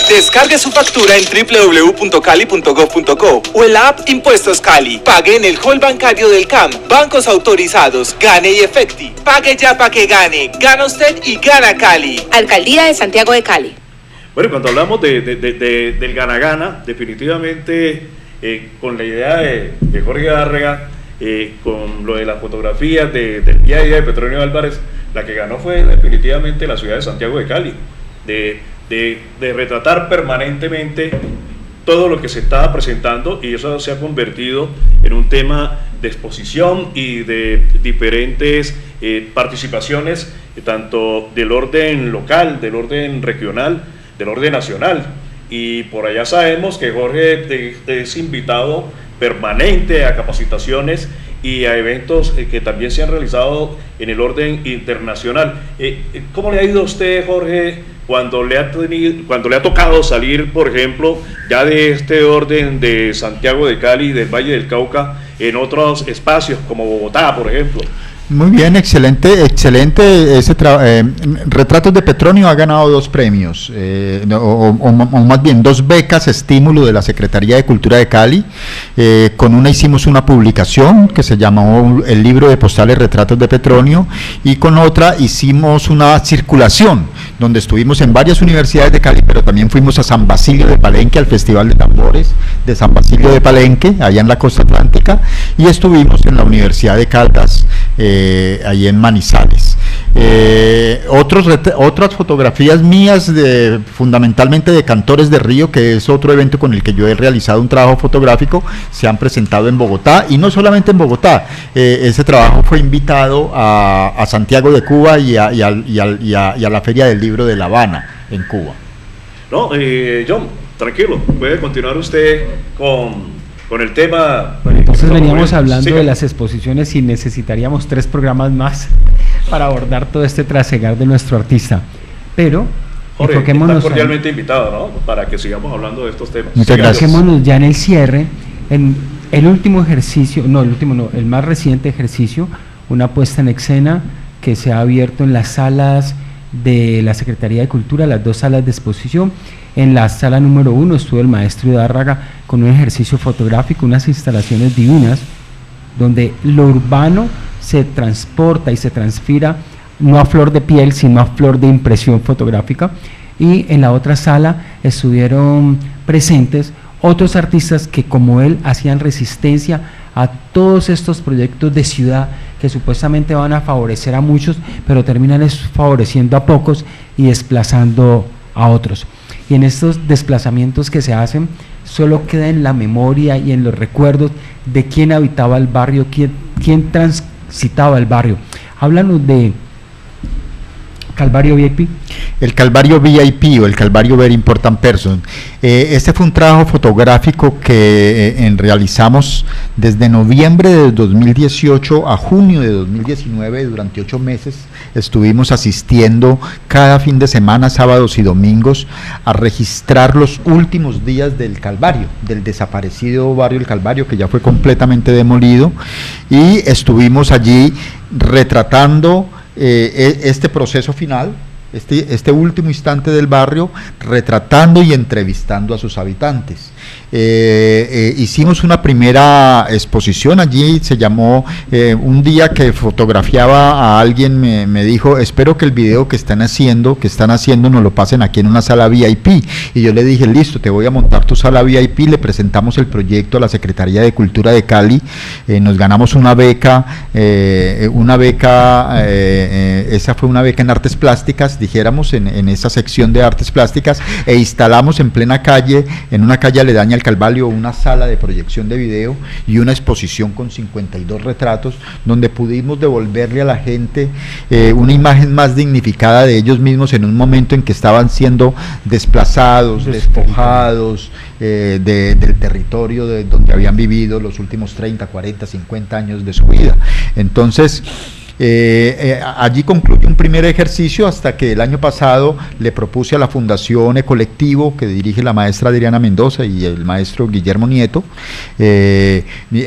Descargue su factura en www.cali.gov.co o en la app Impuestos Cali. Pague en el hall bancario del CAM, bancos autorizados, Gane y Efecti. Pague ya para que gane. Gana usted y gana Cali. Alcaldía de Santiago de Cali. Bueno, cuando hablamos del gana-gana, definitivamente con la idea de Jorge Árrega, con lo de las fotografías del día a día de Petronio Álvarez, la que ganó fue definitivamente la ciudad de Santiago de Cali, de retratar permanentemente todo lo que se estaba presentando, y eso se ha convertido en un tema de exposición y de diferentes participaciones, tanto del orden local, del orden regional, del orden nacional. Y por allá sabemos que Jorge es invitado permanente a capacitaciones y a eventos que también se han realizado en el orden internacional. ¿Cómo le ha ido a usted, Jorge, cuando le ha tocado salir, por ejemplo, ya de este orden de Santiago de Cali, del Valle del Cauca, en otros espacios como Bogotá, por ejemplo? Muy bien, excelente. Retratos de Petronio ha ganado 2 premios, o más bien 2 becas estímulo de la Secretaría de Cultura de Cali. Con una hicimos una publicación que se llamó El libro de postales Retratos de Petronio, y con otra hicimos una circulación donde estuvimos en varias universidades de Cali, pero también fuimos a San Basilio de Palenque, al Festival de Tambores de San Basilio de Palenque, allá en la costa atlántica, y estuvimos en la Universidad de Caldas, ahí en Manizales. Otras fotografías mías, fundamentalmente de Cantores de Río, que es otro evento con el que yo he realizado un trabajo fotográfico, se han presentado en Bogotá, y no solamente en Bogotá. Ese trabajo fue invitado a Santiago de Cuba y a la Feria del Libro de La Habana, en Cuba. No, John, tranquilo, puede continuar usted con el tema. Bueno, entonces veníamos Bueno, hablando siga. de las exposiciones y necesitaríamos 3 programas más para abordar todo este trasegar de nuestro artista. Pero Jorge, está enfoquémonos, cordialmente invitado, ¿no? Para que sigamos hablando de estos temas. Muchas Siga, gracias. enfoquémonos ya en el cierre, en el último ejercicio, el más reciente ejercicio, una puesta en escena que se ha abierto en las salas de la Secretaría de Cultura, las 2 salas de exposición. En la sala número 1 estuvo el maestro Hidárraga con un ejercicio fotográfico, unas instalaciones divinas, donde lo urbano se transporta y se transfira no a flor de piel, sino a flor de impresión fotográfica. Y en la otra sala estuvieron presentes otros artistas que, como él, hacían resistencia a todos estos proyectos de ciudad que supuestamente van a favorecer a muchos, pero terminan favoreciendo a pocos y desplazando a otros. Y en estos desplazamientos que se hacen, solo queda en la memoria y en los recuerdos de quién habitaba el barrio, quién transitaba el barrio. Háblanos de Calvario VIP. El Calvario VIP o el Calvario Very Important Person. Este fue un trabajo fotográfico que realizamos desde noviembre de 2018 a junio de 2019. Durante 8 meses estuvimos asistiendo cada fin de semana, sábados y domingos, a registrar los últimos días del Calvario, del desaparecido barrio El Calvario, que ya fue completamente demolido, y estuvimos allí retratando este proceso final, este último instante del barrio, retratando y entrevistando a sus habitantes. Hicimos una primera exposición allí, se llamó, un día que fotografiaba a alguien me dijo: espero que el video que están haciendo nos lo pasen aquí en una sala VIP. Y yo le dije: listo, te voy a montar tu sala VIP. Le presentamos el proyecto a la Secretaría de Cultura de Cali, nos ganamos una beca, esa fue una beca en artes plásticas, dijéramos, en esa sección de artes plásticas, e instalamos en plena calle, en una calle aledaña al Calvario, una sala de proyección de video y una exposición con 52 retratos, donde pudimos devolverle a la gente una imagen más dignificada de ellos mismos en un momento en que estaban siendo desplazados, despojados del territorio de donde habían vivido los últimos 30, 40, 50 años de su vida. Entonces, allí concluye un primer ejercicio, hasta que el año pasado le propuse a la Fundación Ecolectivo, que dirige la maestra Adriana Mendoza y el maestro Guillermo Nieto,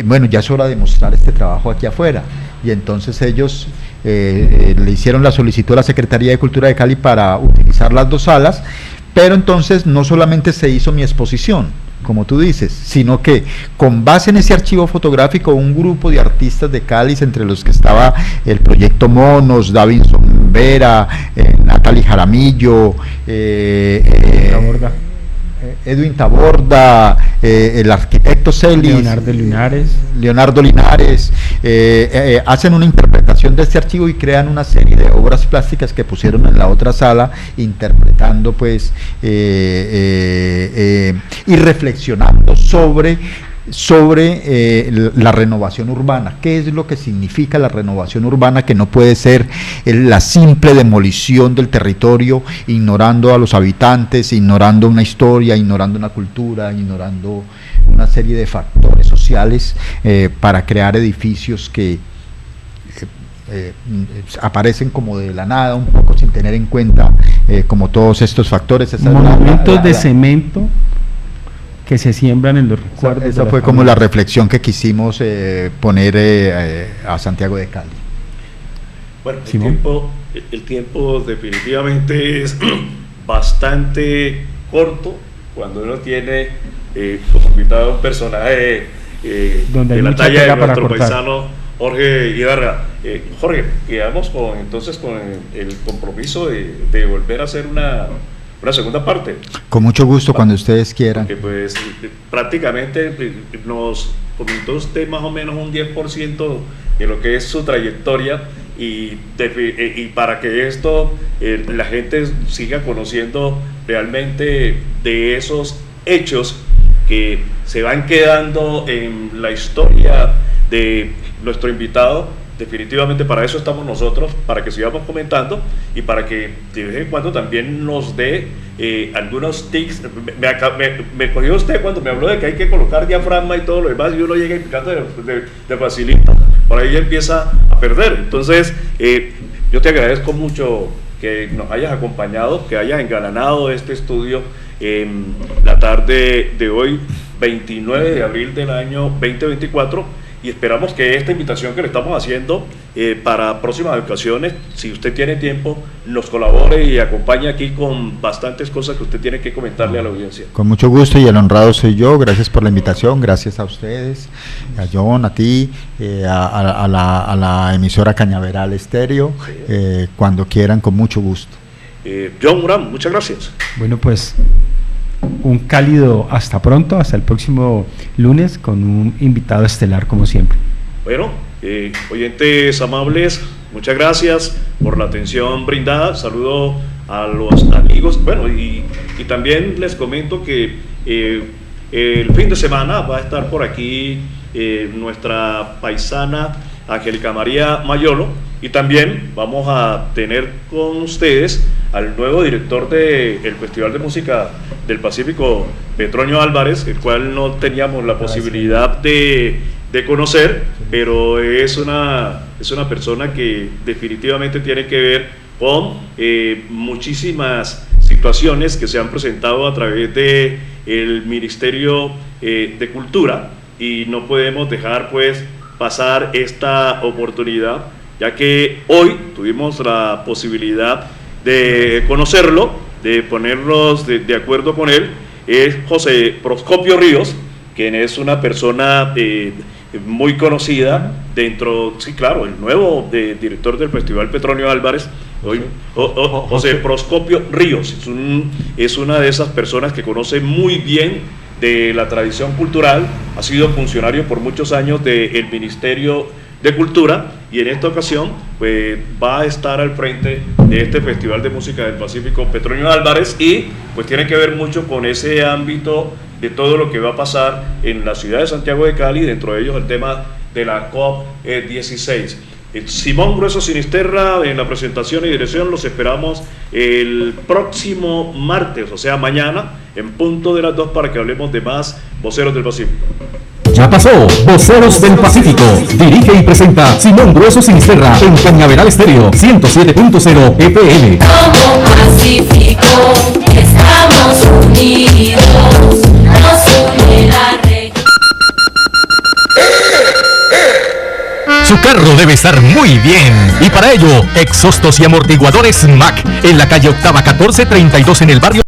bueno, ya es hora de mostrar este trabajo aquí afuera. Y entonces ellos le hicieron la solicitud a la Secretaría de Cultura de Cali para utilizar las 2 salas, pero entonces no solamente se hizo mi exposición, como tú dices, sino que con base en ese archivo fotográfico, un grupo de artistas de Cali, entre los que estaba el Proyecto Monos, Davinson Vera, Natalie Jaramillo, Edwin Taborda, el arquitecto Celis, Leonardo Linares, hacen una interpretación de este archivo y crean una serie de obras plásticas que pusieron en la otra sala, interpretando pues y reflexionando sobre la renovación urbana. ¿Qué es lo que significa la renovación urbana? Que no puede ser la simple demolición del territorio, ignorando a los habitantes, ignorando una historia, ignorando una cultura, ignorando una serie de factores sociales para crear edificios que aparecen como de la nada, un poco sin tener en cuenta como todos estos factores. Monumentos de cemento que se siembran en los recuerdos. Esa fue como la reflexión que quisimos poner a Santiago de Cali. Bueno, el tiempo definitivamente es bastante corto cuando uno tiene como invitado un personaje de la talla de nuestro paisano Jorge Hidárraga. Jorge, quedamos con el compromiso de volver a hacer una segunda parte. Con mucho gusto, cuando ustedes quieran. Porque pues prácticamente nos comentó usted más o menos un 10% de lo que es su trayectoria, y para que esto la gente siga conociendo realmente de esos hechos que se van quedando en la historia de nuestro invitado. Definitivamente para eso estamos nosotros, para que sigamos comentando y para que de vez en cuando también nos dé algunos tics. Me cogió usted cuando me habló de que hay que colocar diafragma y todo lo demás, y uno llega explicando de facilito, por ahí ya empieza a perder. Entonces yo te agradezco mucho que nos hayas acompañado, que hayas engalanado este estudio en la tarde de hoy, 29 de abril del año 2024. Y esperamos que esta invitación que le estamos haciendo para próximas ocasiones, si usted tiene tiempo, nos colabore y acompañe aquí con bastantes cosas que usted tiene que comentarle a la audiencia. Con mucho gusto, y el honrado soy yo. Gracias por la invitación, gracias a ustedes, a John, a ti, a la emisora Cañaveral Estéreo, cuando quieran, con mucho gusto. John Urán, muchas gracias. Bueno, pues un cálido hasta pronto, hasta el próximo lunes con un invitado estelar como siempre. Bueno, oyentes amables, muchas gracias por la atención brindada. Saludo a los amigos. Bueno, y también les comento que el fin de semana va a estar por aquí nuestra paisana Angélica María Mayolo, y también vamos a tener con ustedes al nuevo director del Festival de Música del Pacífico, Petronio Álvarez, el cual no teníamos la posibilidad de conocer, pero es una persona que definitivamente tiene que ver con muchísimas situaciones que se han presentado a través del Ministerio de Cultura, y no podemos dejar pues pasar esta oportunidad, ya que hoy tuvimos la posibilidad de conocerlo, de ponernos de acuerdo con él. Es José Proscopio Ríos, quien es una persona muy conocida dentro, sí, claro, el nuevo director del Festival Petronio Álvarez. Hoy, José Proscopio Ríos es una de esas personas que conoce muy bien de la tradición cultural, ha sido funcionario por muchos años del Ministerio de Cultura, y en esta ocasión pues va a estar al frente de este Festival de Música del Pacífico Petronio Álvarez, y pues tiene que ver mucho con ese ámbito de todo lo que va a pasar en la ciudad de Santiago de Cali, dentro de ellos el tema de la COP16. Simón Grueso Sinisterra en la presentación y dirección. Los esperamos el próximo martes, o sea mañana, en punto de las 2, para que hablemos de más Voceros del Pacífico. Ya pasó, Voceros del Pacífico. Dirige y presenta Simón Grueso Sinisterra en Cañaveral Estéreo 107.0 FM. Como Pacífico, estamos unidos, nos une la región. Su carro debe estar muy bien, y para ello, exhaustos y amortiguadores MAC, en la calle Octava 1432 en el barrio